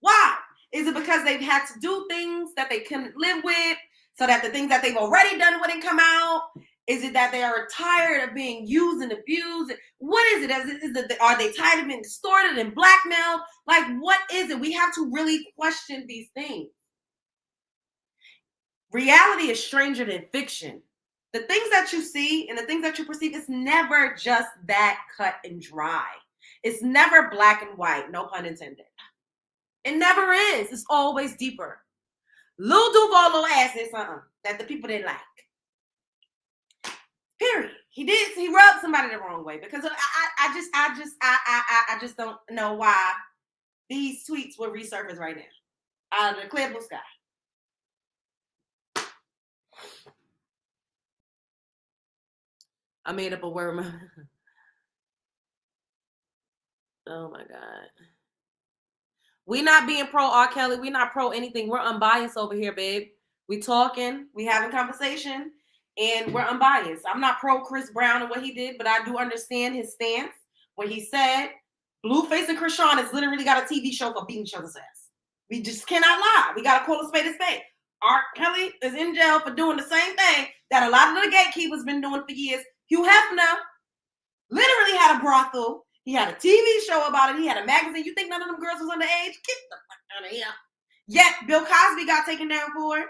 Why? Is it because they've had to do things that they couldn't live with so that the things that they've already done wouldn't come out? Is it that they are tired of being used and abused? What is it? Are they tired of being distorted and blackmailed? Like, what is it? We have to really question these things. Reality is stranger than fiction. The things that you see and the things that you perceive, it's never just that cut and dry. It's never black and white, no pun intended. It never is. It's always deeper. Lil Duval little ass did something that the people didn't like. Period. He rubbed somebody the wrong way because I just don't know why these tweets will resurface right now out of the clear blue sky. I made up a word. Oh my God. We not being pro R. Kelly. We not pro anything. We're unbiased over here, babe. We talking. We having conversation. And we're unbiased. I'm not pro Chris Brown and what he did, but I do understand his stance when he said Blueface and Chrisean has literally got a TV show for beating each other's ass. We just cannot lie. We got to call a spade a spade. R. Kelly is in jail for doing the same thing that a lot of the gatekeepers been doing for years. Hugh Hefner literally had a brothel. He had a TV show about it. He had a magazine. You think none of them girls was underage? Get the fuck out of here. Yet Bill Cosby got taken down for it.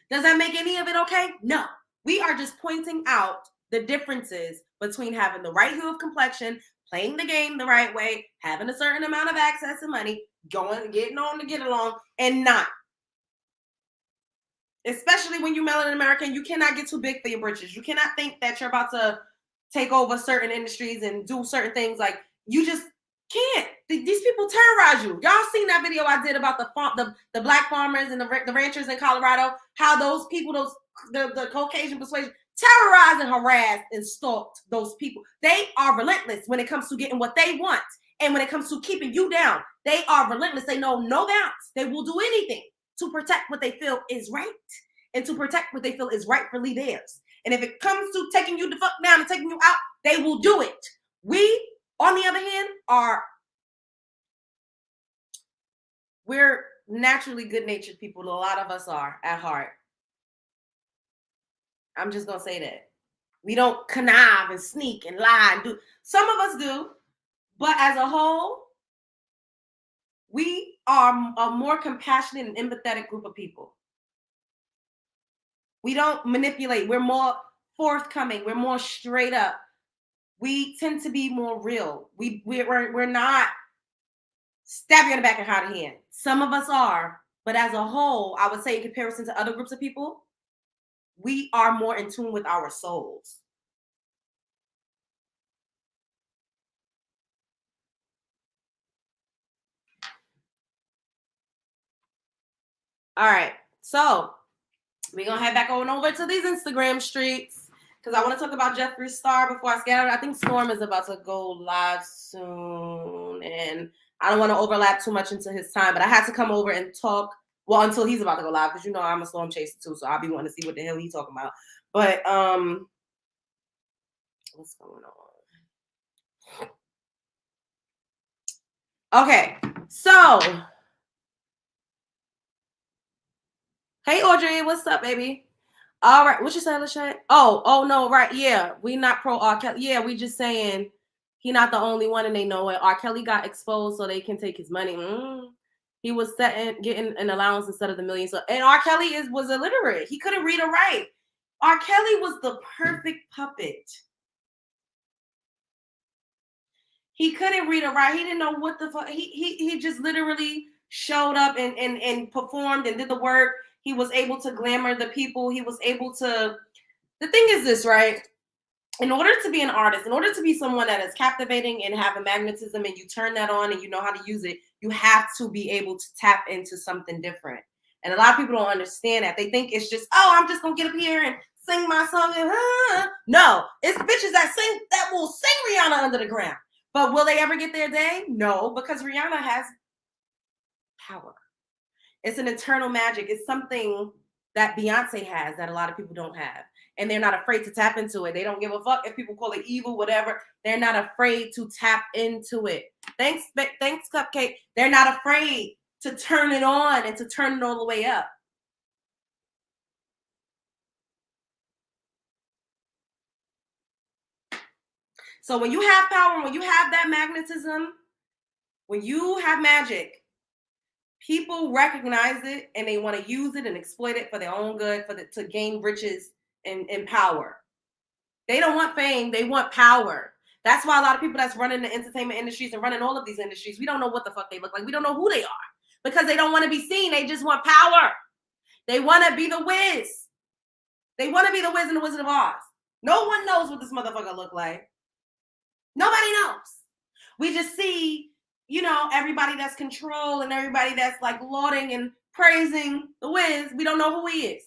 Does that make any of it okay? No. We are just pointing out the differences between having the right hue of complexion, playing the game the right way, having a certain amount of access to money, getting on to get along, and not. Especially when you're melanin American, you cannot get too big for your britches. You cannot think that you're about to take over certain industries and do certain things. Like, you just can't. These people terrorize you. Y'all seen that video I did about the black farmers and the ranchers in Colorado, how those people, the Caucasian persuasion, terrorized and harassed and stalked those people. They are relentless when it comes to getting what they want. And when it comes to keeping you down, they are relentless. They know no bounds. They will do anything to protect what they feel is right and to protect what they feel is rightfully theirs. And if it comes to taking you the fuck down and taking you out, they will do it. We, on the other hand, we're naturally good-natured people. A lot of us are at heart. I'm just going to say that. We don't connive and sneak and lie and do. Some of us do. But as a whole, we are a more compassionate and empathetic group of people. We don't manipulate. We're more forthcoming. We're more straight up. We tend to be more real. We're not stab you in the back and hide a hand. Some of us are, but as a whole, I would say in comparison to other groups of people, we are more in tune with our souls. All right, so we're going to head back on over to these Instagram streets because I want to talk about Jeffree Star before I scatter. I think Storm is about to go live soon, and I don't want to overlap too much into his time, but I had to come over and talk, well, until he's about to go live, because you know I'm a Storm chaser too, so I'll be wanting to see what the hell he's talking about. But what's going on? Okay, so hey Audrey, what's up, baby? All right, what you say, Lachey? Oh no, right, yeah, we not pro R. Kelly. Yeah, we just saying he not the only one, and they know it. R. Kelly got exposed so they can take his money. He was getting an allowance instead of the million. So, and R. Kelly was illiterate. He couldn't read or write. R. Kelly was the perfect puppet. He couldn't read or write. He didn't know what the fuck. He just literally showed up and performed and did the work. He was able to glamour the people. He was able to. The thing is this, right? in order to be an artist, in order to be someone that is captivating and have a magnetism and you turn that on and you know how to use it, you have to be able to tap into something different. And a lot of people don't understand that. They think it's just, oh, I'm just going to get up here and sing my song. And, No, it's bitches that will sing Rihanna under the ground. But will they ever get their day? No, because Rihanna has power. It's an eternal magic. It's something that Beyonce has that a lot of people don't have. And they're not afraid to tap into it. They don't give a fuck if people call it evil, whatever. They're not afraid to tap into it. Thanks, Cupcake. They're not afraid to turn it on and to turn it all the way up. So when you have power, when you have that magnetism, when you have magic, people recognize it and they want to use it and exploit it for their own good, to gain riches and power. They don't want fame, they want power. That's why a lot of people that's running the entertainment industries and running all of these industries, we don't know what the fuck they look like. We don't know who they are because they don't want to be seen. They just want power. They want to be the Wiz. They want to be the Wiz and the Wizard of Oz. No one knows what this motherfucker look like. Nobody knows. We just see, everybody that's control and everybody that's like lauding and praising the Wiz. We don't know who he is.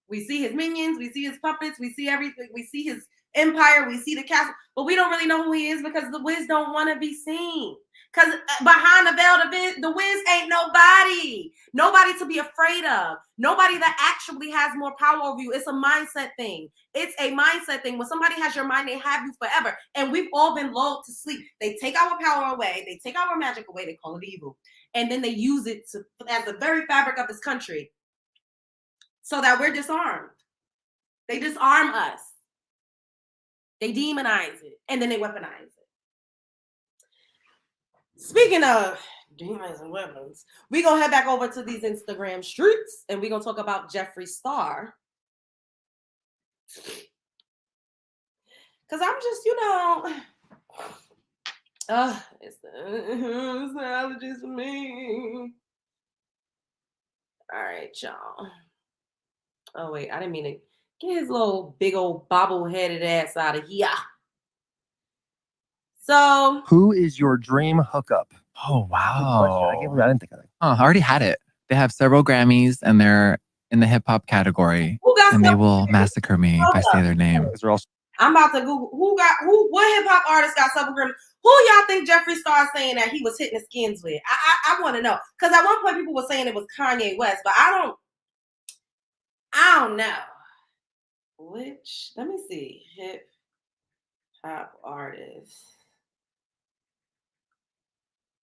We see his minions, we see his puppets, we see everything, we see his empire, we see the castle, but we don't really know who he is because the Wiz don't want to be seen. Because behind the veil, the Wiz ain't nobody to be afraid of, nobody that actually has more power over you. It's a mindset thing. It's a mindset thing. When somebody has your mind, they have you forever. And we've all been lulled to sleep. They take our power away, they take our magic away, they call it evil. And then they use it as the very fabric of this country so that we're disarmed. They disarm us. They demonize it. And then they weaponize it. Speaking of demons and weapons, we're going to head back over to these Instagram streets and we're going to talk about Jeffree Star. Because I'm just, it's the allergies for me. All right, y'all. Oh, wait, I didn't mean to get his little big old bobble-headed ass out of here. So, who is your dream hookup? Oh, wow. I didn't think of that. Oh, I already had it. They have seveal Grammys and they're in the hip hop category. And they will massacre me if I say their name. I'm about to Google what hip hop artist got several Grammys. Who y'all think Jeffree Star saying that he was hitting the skins with? I want to know. Because at one point people were saying it was Kanye West, but I don't know. Let me see. Hip hop artist.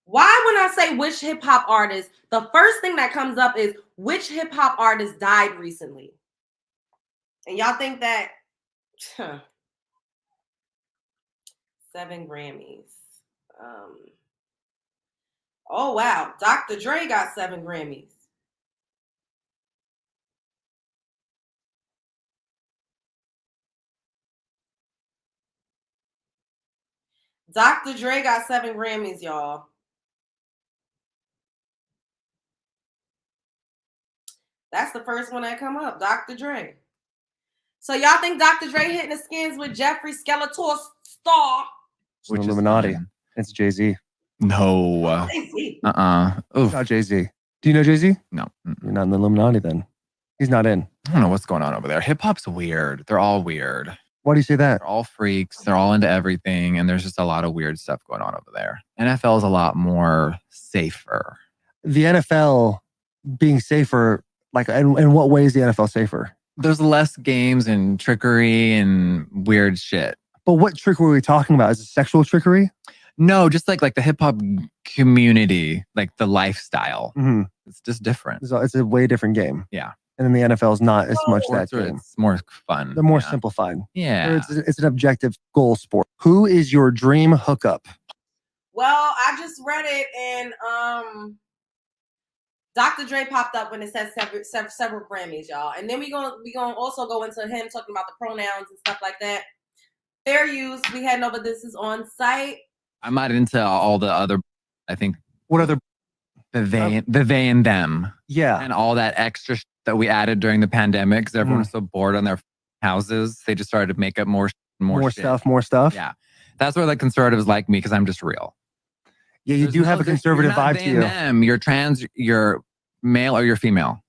Why when I say which hip hop artist, the first thing that comes up is which hip hop artist died recently? And y'all think that 7 Grammys. Oh wow, Dr. Dre got 7 Grammys. Dr. Dre got 7 Grammys, y'all. That's the first one that come up, Dr. Dre. So y'all think Dr. Dre hitting the skins with Jeffree Star? Which is Illuminati. It's Jay-Z. No. Jay-Z. Not Jay-Z. Do you know Jay-Z? No. You're not in the Illuminati then. He's not in. I don't know what's going on over there. Hip hop's weird. They're all weird. Why do you say that? They're all freaks. They're all into everything. And there's just a lot of weird stuff going on over there. NFL is a lot more safer. The NFL being safer, like in what way is the NFL safer? There's less games and trickery and weird shit. But what trickery are we talking about? Is it sexual trickery? No, just like the hip hop community, like the lifestyle. Mm-hmm. It's just different. It's a way different game. Yeah. And then the NFL is not as much that game. It's more fun. They're more simplified. Yeah. It's an objective goal sport. Who is your dream hookup? Well, I just read it and Dr. Dre popped up when it says several Grammys, y'all. And then we gonna also go into him talking about the pronouns and stuff like that. Fair use. We heading over. This is on site. I'm not into all the other. I think what other the they and them. Yeah, and all that extra that we added during the pandemic because everyone was so bored on their houses. They just started to make up more more stuff, more stuff. Yeah. That's where the conservatives like me because I'm just real. Yeah, you do have a conservative vibe to you. Them. You're trans, you're male or you're female.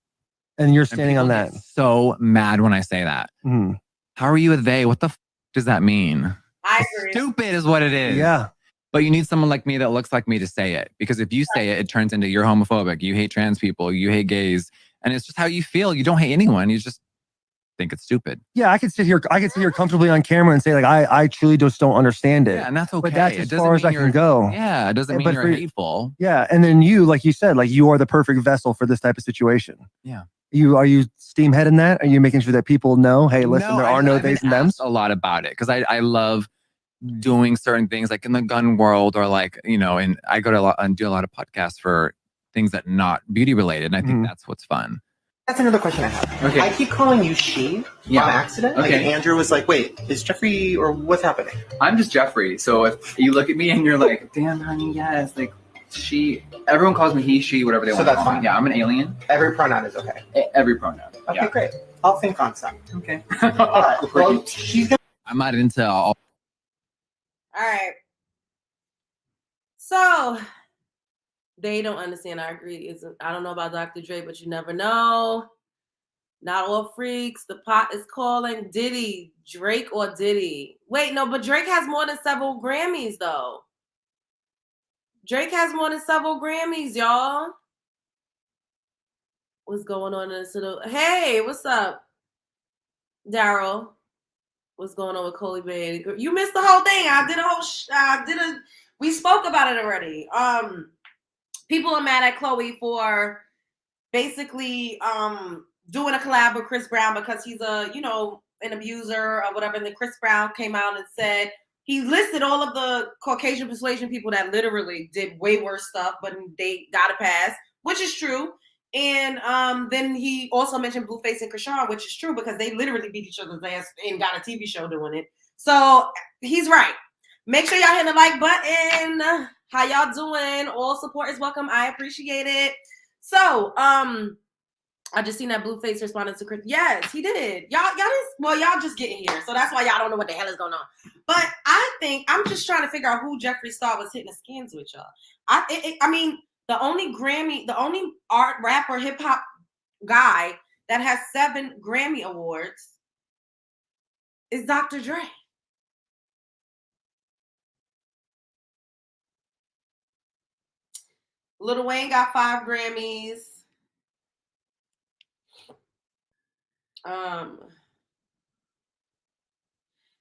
And you're standing on that. So mad when I say that. Mm. How are you a they? What the does that mean? I agree. Stupid is what it is. Yeah. But you need someone like me that looks like me to say it. Because if you say it, it turns into you're homophobic. You hate trans people. You hate gays. And it's just how you feel. You don't hate anyone. You just think it's stupid. Yeah, I could sit here comfortably on camera and say like I truly just don't understand it. Yeah, and that's okay. But that's as far as I can go. Yeah, it doesn't mean you're hateful. Yeah, and then you, like you said, like you are the perfect vessel for this type of situation. Yeah. Are you steamhead in that? Are you making sure that people know, hey, listen, there are no theys and thems? A lot about it because I love doing certain things like in the gun world or like, and I go to and do a lot of podcasts for things that not beauty related. And I think that's what's fun. That's another question I have. Okay. I keep calling you she on accident. Okay. Like Andrew was like, wait, is Jeffree or what's happening? I'm just Jeffree. So if you look at me and you're like, damn, honey, yes, like she, everyone calls me he, she, whatever they want. So that's fine. Yeah, I'm an alien. Every pronoun is okay. Every pronoun. Okay, great. I'll think on some. Okay. All right. Well, she's gonna. I'm not into all. All right. So they don't understand. I agree. I don't know about Dr. Dre, but you never know. Not all freaks. The pot is calling. Diddy, Drake or Diddy? Wait, no, but Drake has more than several Grammys, though. Drake has more than several Grammys, y'all. What's going on in this little? Hey, what's up, Daryl? What's going on with Coley Bay? You missed the whole thing. We spoke about it already. People are mad at Chloe for basically doing a collab with Chris Brown because he's an abuser or whatever. And then Chris Brown came out and said he listed all of the Caucasian persuasion people that literally did way worse stuff, but they got a pass, which is true. And then he also mentioned Blueface and Chrisean, which is true because they literally beat each other's ass and got a TV show doing it. So he's right. Make sure y'all hit the like button. How y'all doing? All support is welcome. I appreciate it. So I just seen that Blueface responded to Chris. Yes, he did. Y'all just getting here. So that's why y'all don't know what the hell is going on. But I think I'm just trying to figure out who Jeffree Star was hitting the skins with, y'all. I mean, the only art, rapper, hip hop guy that has 7 Grammy awards is Dr. Dre. Lil Wayne got 5 Grammys.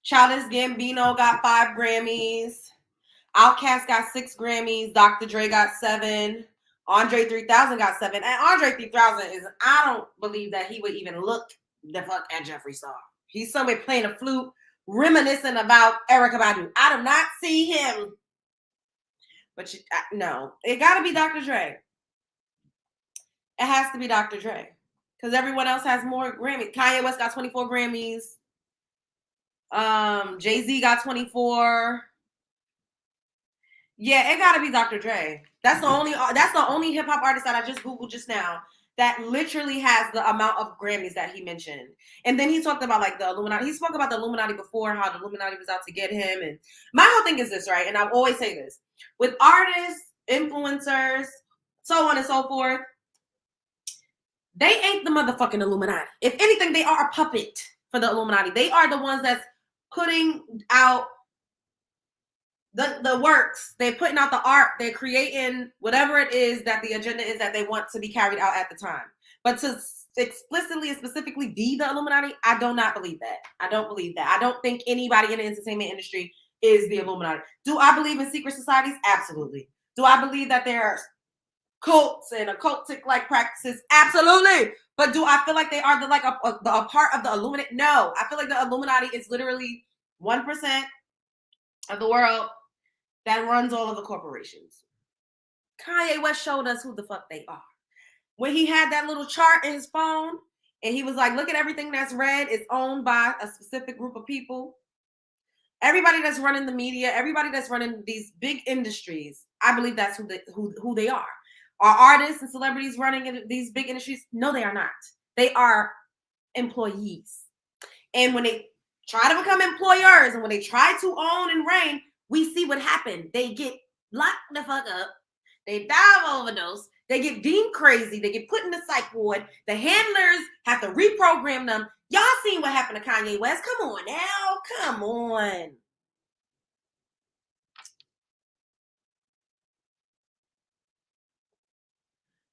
Childish Gambino got 5 Grammys. Outkast got 6 Grammys. Dr. Dre got 7. Andre 3000 got 7. And Andre 3000 I don't believe that he would even look the fuck at Jeffree Star. He's somewhere playing a flute, reminiscing about Erykah Badu. I do not see him. But no, it got to be Dr. Dre. It has to be Dr. Dre. Because everyone else has more Grammys. Kanye West got 24 Grammys. Jay-Z got 24. Yeah, it gotta be Dr. Dre. That's the only hip hop artist that I just Googled just now that literally has the amount of Grammys that he mentioned. And then he talked about like the Illuminati. He spoke about the Illuminati before, how the Illuminati was out to get him. And my whole thing is this, right? And I always say this. With artists, influencers, so on and so forth, they ain't the motherfucking Illuminati. If anything, they are a puppet for the Illuminati. They are the ones that's putting out the works. They're putting out the art. They're creating whatever it is that the agenda is that they want to be carried out at the time. But to explicitly and specifically be the Illuminati, I do not believe that. I don't believe that. I don't think anybody in the entertainment industry is the Illuminati. Do I believe in secret societies? Absolutely. Do I believe that there are cults and occultic-like practices? Absolutely. But do I feel like they are a part of the Illuminati? No. I feel like the Illuminati is literally 1% of the world that runs all of the corporations. Kanye West showed us who the fuck they are. When he had that little chart in his phone and he was like, look at everything that's red, it's owned by a specific group of people. Everybody that's running the media, everybody that's running these big industries, I believe that's who they are. Are artists and celebrities running in these big industries? No, they are not. They are employees. And when they try to become employers, and when they try to own and reign, we see what happened. They get locked the fuck up. They die of overdose. They get deemed crazy. They get put in the psych ward. The handlers have to reprogram them. Y'all seen what happened to Kanye West? Come on now. Come on.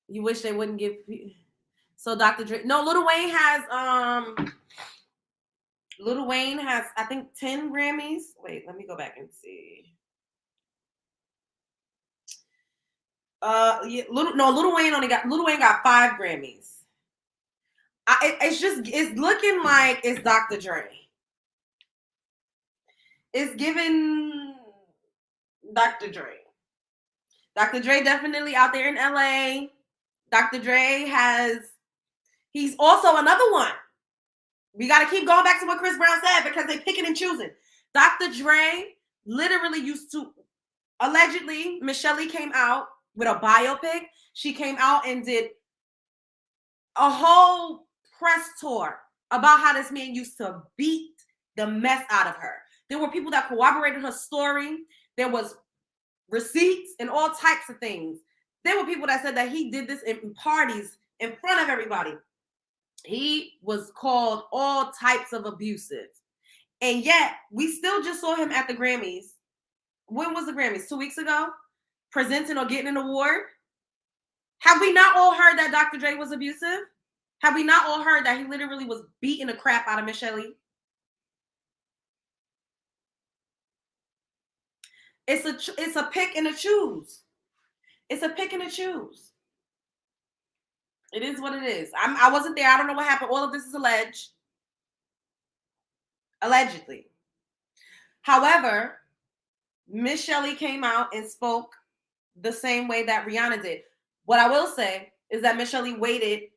You wish they wouldn't give. So Dr. Dre. No, Lil Wayne has I think 10 Grammys. Wait, let me go back and see. Lil Wayne got 5 Grammys. It's looking like it's Dr. Dre. It's giving Dr. Dre. Dr. Dre definitely out there in LA. Dr. Dre he's also another one. We got to keep going back to what Chris Brown said because they picking and choosing. Dr. Dre literally used to, allegedly, Michelle came out with a biopic. She came out and did a whole press tour about how this man used to beat the mess out of her. There were people that corroborated her story. There was receipts and all types of things. There were people that said that he did this in parties in front of everybody. He was called all types of abusive. And yet, we still just saw him at the Grammys. When was the Grammys? 2 weeks ago? Presenting or getting an award? Have we not all heard that Dr. Dre was abusive? Have we not all heard that he literally was beating the crap out of Michelle? It's a pick and a choose. It's a pick and a choose. It is what it is. I wasn't there. I don't know what happened. All of this is alleged. Allegedly. However, Miss Shelley came out and spoke the same way that Rihanna did. What I will say is that Miss Shelley waited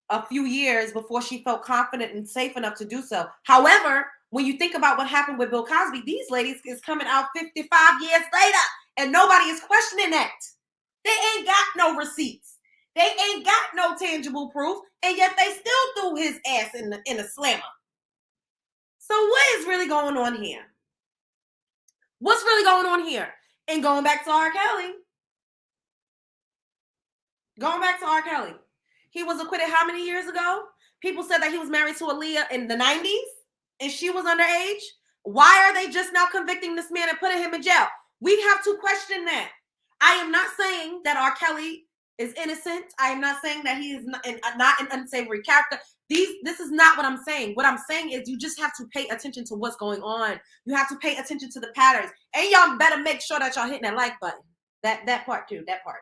a few years before she felt confident and safe enough to do so. However, when you think about what happened with Bill Cosby, these ladies is coming out 55 years later and nobody is questioning that. They ain't got no receipts. They ain't got no tangible proof, and yet they still threw his ass in a slammer. So what is really going on here? What's really going on here? And going back to R. Kelly. He was acquitted how many years ago? People said that he was married to Aaliyah in the 90s, and she was underage. Why are they just now convicting this man and putting him in jail? We have to question that. I am not saying that R. Kelly is innocent. I am not saying that he is not an unsavory character. This is not what I'm saying. What I'm saying is you just have to pay attention to what's going on. You have to pay attention to the patterns. And y'all better make sure that y'all hitting that like button. That part too. That part.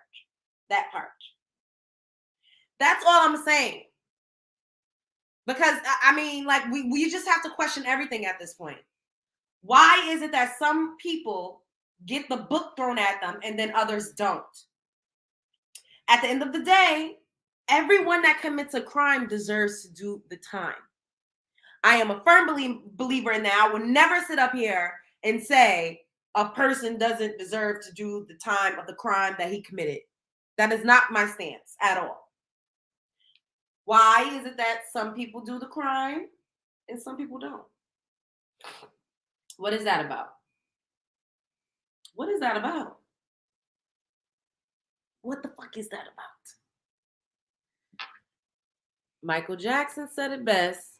That's all I'm saying. Because, I mean, like, we just have to question everything at this point. Why is it that some people get the book thrown at them and then others don't? At the end of the day, everyone that commits a crime deserves to do the time. I am a firm believer in that. I will never sit up here and say a person doesn't deserve to do the time of the crime that he committed. That is not my stance at all. Why is it that some people do the crime and some people don't? What is that about? What is that about? What the fuck is that about? Michael Jackson said it best.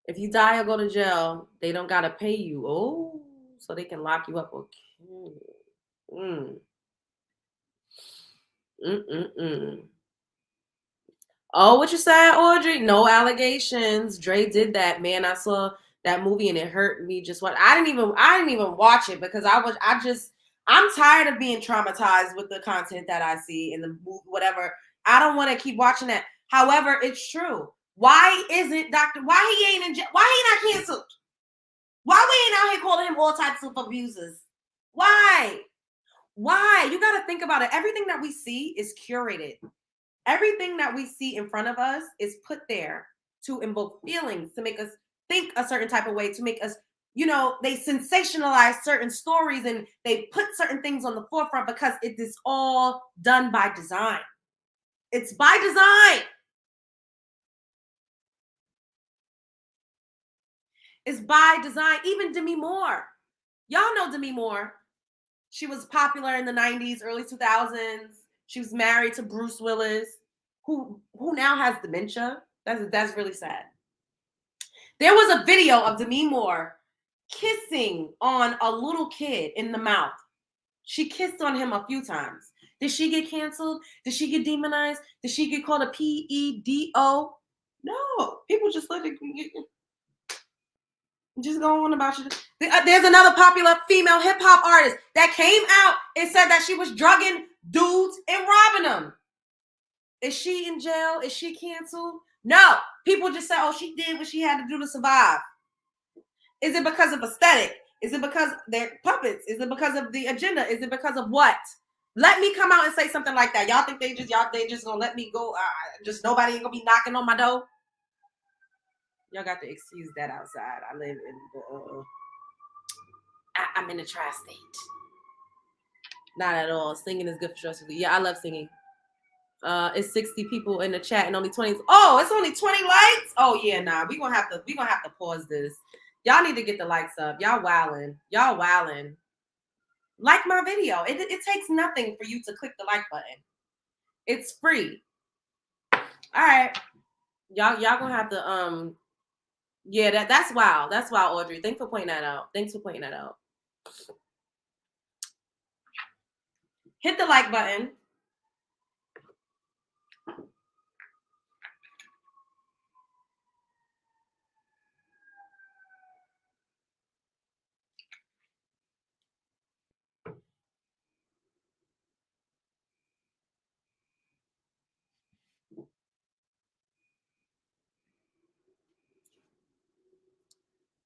If you die or go to jail, they don't gotta pay you. Oh, so they can lock you up. Okay. Oh, what you said, Audrey? No allegations. Dre did that, man. I saw that movie and it hurt me. Just what I didn't even watch it because I'm tired of being traumatized with the content that I see in the movie, whatever. I don't want to keep watching that. However, it's true. Why isn't why he ain't in jail? Why he not canceled? Why we ain't out here calling him all types of abusers? Why? You got to think about it. Everything that we see is curated. Everything that we see in front of us is put there to invoke feelings, to make us think a certain type of way, to make us, they sensationalize certain stories and they put certain things on the forefront because it is all done by design. It's by design. It's by design. Even Demi Moore. Y'all know Demi Moore. She was popular in the 90s, early 2000s. She was married to Bruce Willis, who now has dementia. That's really sad. There was a video of Demi Moore kissing on a little kid in the mouth. She kissed on him a few times. Did she get canceled? Did she get demonized? Did she get called a pedo? No. People just let it just go on about you. There's another popular female hip-hop artist that came out and said that she was drugging dudes and robbing them. Is she in jail? Is she canceled? No. People just say, oh, she did what she had to do to survive. Is it because of aesthetic? Is it because they're puppets? Is it because of the agenda? Is it because of what? Let me come out and say something like that. Y'all think they just gonna let me go? Just nobody ain't gonna be knocking on my door? Y'all got to excuse that outside. I live in the, I'm in the tri-state. Not at all. Singing is good for stress relief. Yeah, I love singing. It's 60 people in the chat and only 20. Oh, it's only 20 likes? Oh yeah, nah. We gonna have to pause this. Y'all need to get the likes up. Y'all wildin'. Y'all wildin'. Like my video. It takes nothing for you to click the like button. It's free. All right. Y'all gonna have to yeah, that's wild. That's wild, Audrey. Thanks for pointing that out. Hit the like button.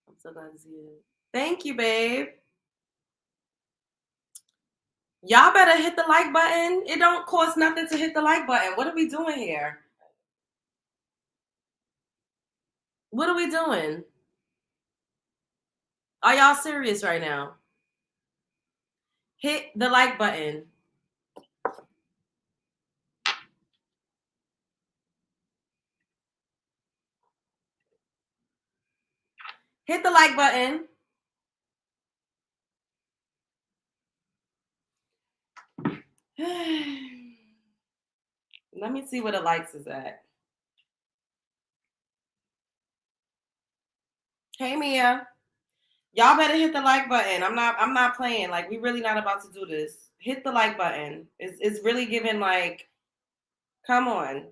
I'm so glad to see you. Thank you, babe. Y'all better hit the like button. It don't cost nothing to hit the like button. What are we doing here? What are we doing? Are y'all serious right now? Hit the like button. Hit the like button. Let me see where the likes is at. Hey Mia. Y'all better hit the like button. I'm not playing. Like, we really not about to do this. Hit the like button. It's really giving, like, come on.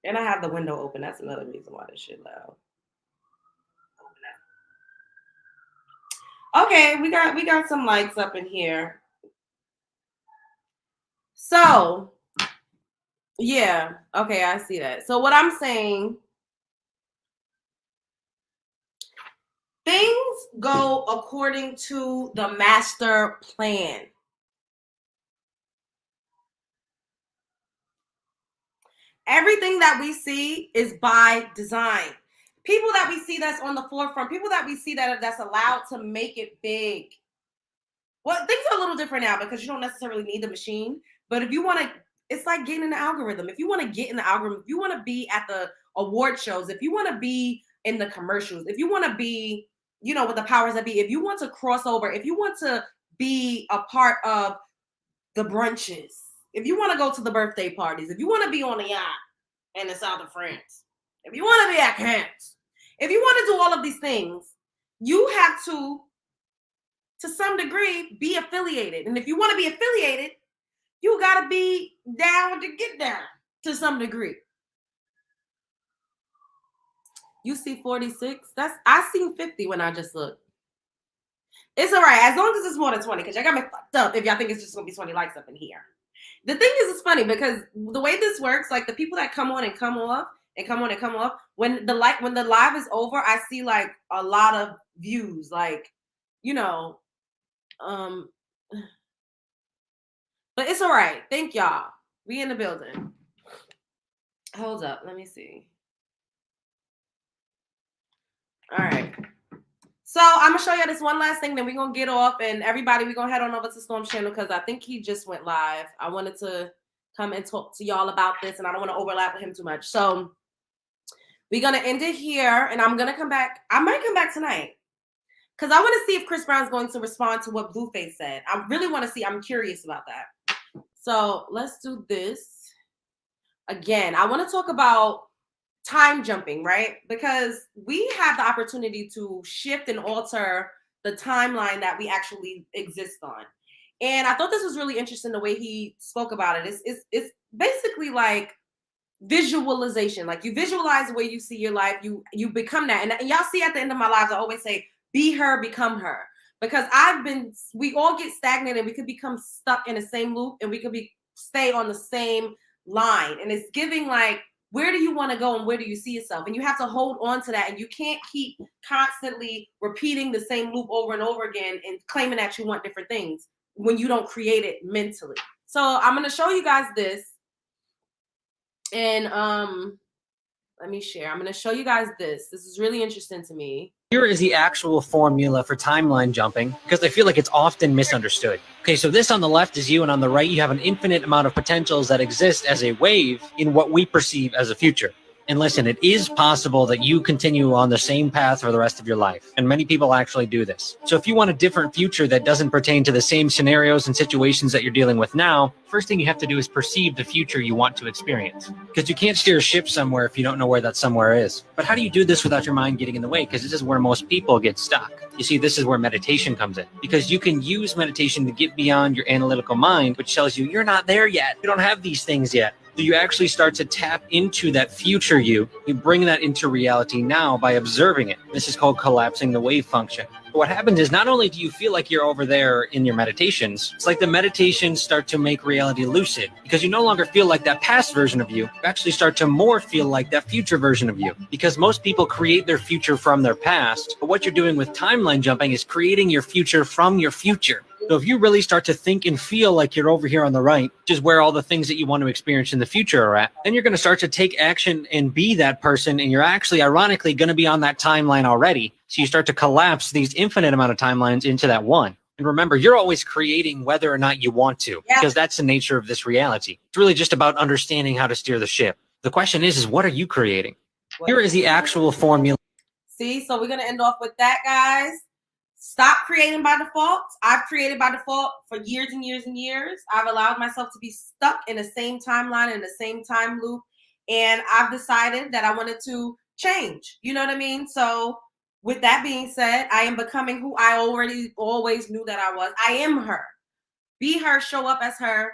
And I have the window open. That's another reason why this shit loud. Okay, we got some likes up in here. So, yeah. Okay, I see that. So what I'm saying, things go according to the master plan. Everything that we see is by design. People that we see that's on the forefront, people that we see that's allowed to make it big. Well, things are a little different now because you don't necessarily need the machine. But if you want to, it's like getting in the algorithm. If you want to get in the algorithm, if you want to be at the award shows, if you want to be in the commercials, if you want to be, you know, with the powers that be, if you want to cross over, if you want to be a part of the brunches, if you want to go to the birthday parties, if you want to be on the yacht in the south of France, if you want to be at camps, if you want to do all of these things, you have to some degree, be affiliated. And if you want to be affiliated, you got to be down to get down to some degree. You see 46? I seen 50 when I just looked. It's all right, as long as it's more than 20, because y'all got me fucked up if y'all think it's just going to be 20 likes up in here. The thing is, it's funny because the way this works, like the people that come on and come off, and come on and come off, when the live is over, I see like a lot of views, like, you know, but it's all right. Thank y'all. We in the building. Hold up. Let me see. All right. So I'm gonna show you this one last thing, then we're gonna get off, and everybody, we're gonna head on over to Storm's channel because I think he just went live. I wanted to come and talk to y'all about this, and I don't want to overlap with him too much. So we're gonna end it here, and I'm gonna come back. I might come back tonight because I want to see if Chris Brown's going to respond to what Blueface said. I really want to see. I'm curious about that. So let's do this again. I want to talk about time jumping, right? Because we have the opportunity to shift and alter the timeline that we actually exist on. And I thought this was really interesting the way he spoke about it. It's basically like visualization. Like you visualize the way you see your life, you become that. And y'all see at the end of my lives, I always say, be her, become her. Because we all get stagnant and we could become stuck in the same loop and we could stay on the same line. And it's giving like, where do you want to go and where do you see yourself? And you have to hold on to that. And you can't keep constantly repeating the same loop over and over again and claiming that you want different things when you don't create it mentally. So I'm going to show you guys this. And let me share. I'm going to show you guys this. This is really interesting to me. Here is the actual formula for timeline jumping, because I feel like it's often misunderstood. Okay, so this on the left is you, and on the right you have an infinite amount of potentials that exist as a wave in what we perceive as a future. And listen, it is possible that you continue on the same path for the rest of your life. And many people actually do this. So if you want a different future that doesn't pertain to the same scenarios and situations that you're dealing with now, first thing you have to do is perceive the future you want to experience. Because you can't steer a ship somewhere if you don't know where that somewhere is. But how do you do this without your mind getting in the way? Because this is where most people get stuck. You see, this is where meditation comes in. Because you can use meditation to get beyond your analytical mind, which tells you you're not there yet. You don't have these things yet. So you actually start to tap into that future you bring that into reality now by observing it. This is called collapsing the wave function. What happens is not only do you feel like you're over there in your meditations, it's like the meditations start to make reality lucid because you no longer feel like that past version of you. You actually start to more feel like that future version of you because most people create their future from their past. But what you're doing with timeline jumping is creating your future from your future. So if you really start to think and feel like you're over here on the right, which is where all the things that you want to experience in the future are at, then you're going to start to take action and be that person. And you're actually, ironically, going to be on that timeline already. So you start to collapse these infinite amount of timelines into that one. And remember, you're always creating whether or not you want to, because that's the nature of this reality. It's really just about understanding how to steer the ship. The question is what are you creating? Here is the actual formula. See, so we're going to end off with that, guys. Stop creating by default. I've created by default for years and years and years. I've allowed myself to be stuck in the same timeline, in the same time loop. And I've decided that I wanted to change. You know what I mean? So with that being said, I am becoming who I always knew that I was. I am her. Be her, show up as her,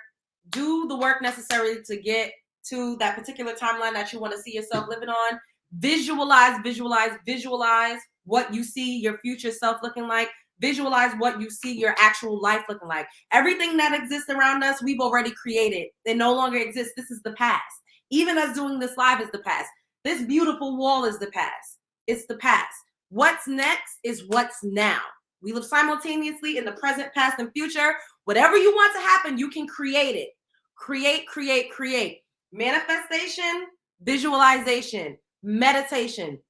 do the work necessary to get to that particular timeline that you want to see yourself living on. Visualize, visualize, visualize what you see your future self looking like. Visualize what you see your actual life looking like. Everything that exists around us, we've already created. It no longer exists. This is the past. Even us doing this live is the past. This beautiful wall is the past. It's the past. What's next is what's now. We live simultaneously in the present, past, and future. Whatever you want to happen, you can create it. Create, create, create. Manifestation, visualization, meditation.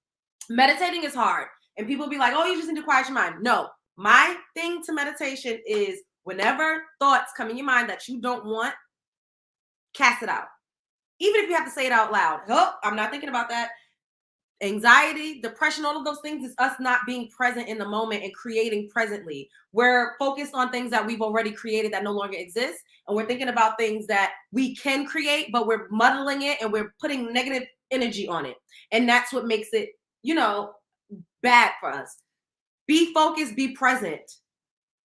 Meditating is hard. And people be like, oh, you just need to quiet your mind. No, my thing to meditation is whenever thoughts come in your mind that you don't want, cast it out. Even if you have to say it out loud. Oh, I'm not thinking about that. Anxiety, depression, all of those things is us not being present in the moment and creating presently. We're focused on things that we've already created that no longer exist. And we're thinking about things that we can create, but we're muddling it and we're putting negative energy on it. And that's what makes it, bad for us. Be focused, be present.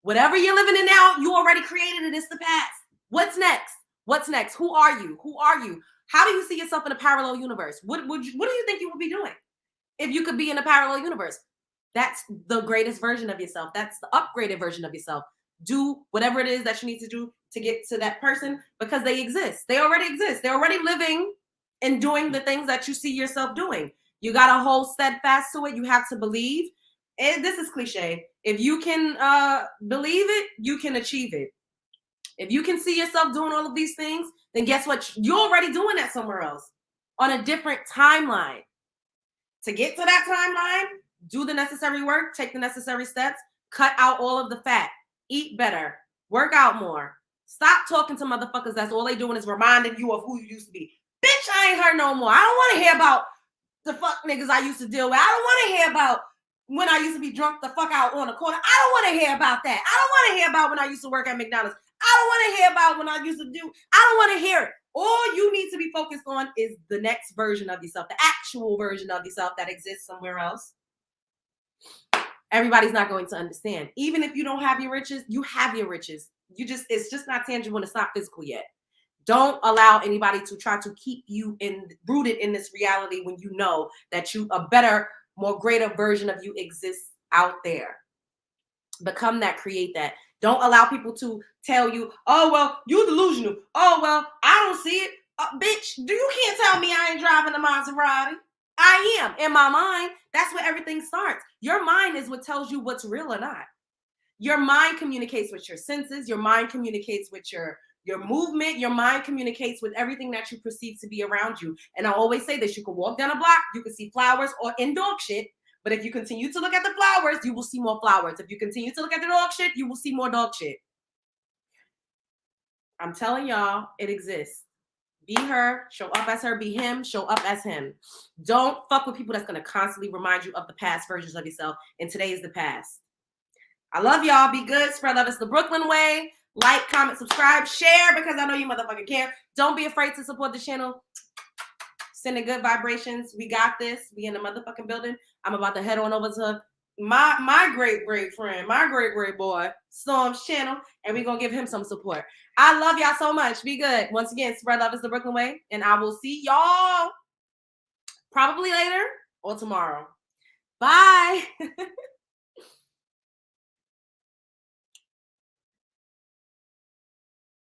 Whatever you're living in now, you already created it. It's the past. What's next? What's next? Who are you? Who are you? How do you see yourself in a parallel universe? What do you think you would be doing if you could be in a parallel universe? That's the greatest version of yourself. That's the upgraded version of yourself. Do whatever it is that you need to do to get to that person because they exist. They already exist. They're already living and doing the things that you see yourself doing. You got to hold steadfast to it. You have to believe. And this is cliche. If you can believe it, you can achieve it. If you can see yourself doing all of these things, then guess what? You're already doing that somewhere else on a different timeline. To get to that timeline, do the necessary work, take the necessary steps, cut out all of the fat, eat better, work out more. Stop talking to motherfuckers that's all they doing is reminding you of who you used to be. Bitch, I ain't her no more. I don't want to hear about the fuck niggas I used to deal with. I don't want to hear about when I used to be drunk the fuck out on the corner. I don't want to hear about that. I don't want to hear about when I used to work at McDonald's. I don't want to hear about when I used to do. I don't want to hear it. All you need to be focused on is the next version of yourself, the actual version of yourself that exists somewhere else. Everybody's not going to understand. Even if you don't have your riches, you have your riches. It's just not tangible and it's not physical yet. Don't allow anybody to try to keep you rooted in this reality when you know that a better, more greater version of you exists out there. Become that, create that. Don't allow people to tell you, oh, well, you're delusional. Oh, well, I don't see it. Bitch, you can't tell me I ain't driving a Maserati. I am. In my mind, that's where everything starts. Your mind is what tells you what's real or not. Your mind communicates with your senses. Your mind communicates with your movement. Your mind communicates with everything that you perceive to be around you. And I always say this, you can walk down a block, you can see flowers or in dog shit. But if you continue to look at the flowers, you will see more flowers. If you continue to look at the dog shit, you will see more dog shit. I'm telling y'all, it exists. Be her, show up as her, be him, show up as him. Don't fuck with people that's going to constantly remind you of the past versions of yourself. And today is the past. I love y'all. Be good. Spread love. It's the Brooklyn way. Like, comment, subscribe, share because I know you motherfucking care. Don't be afraid to support the channel. Sending good vibrations. We got this. We in the motherfucking building. I'm about to head on over to my great friend, my great boy, Storm's channel, and we're going to give him some support. I love y'all so much. Be good. Once again, spread love is the Brooklyn way, and I will see y'all probably later or tomorrow. Bye.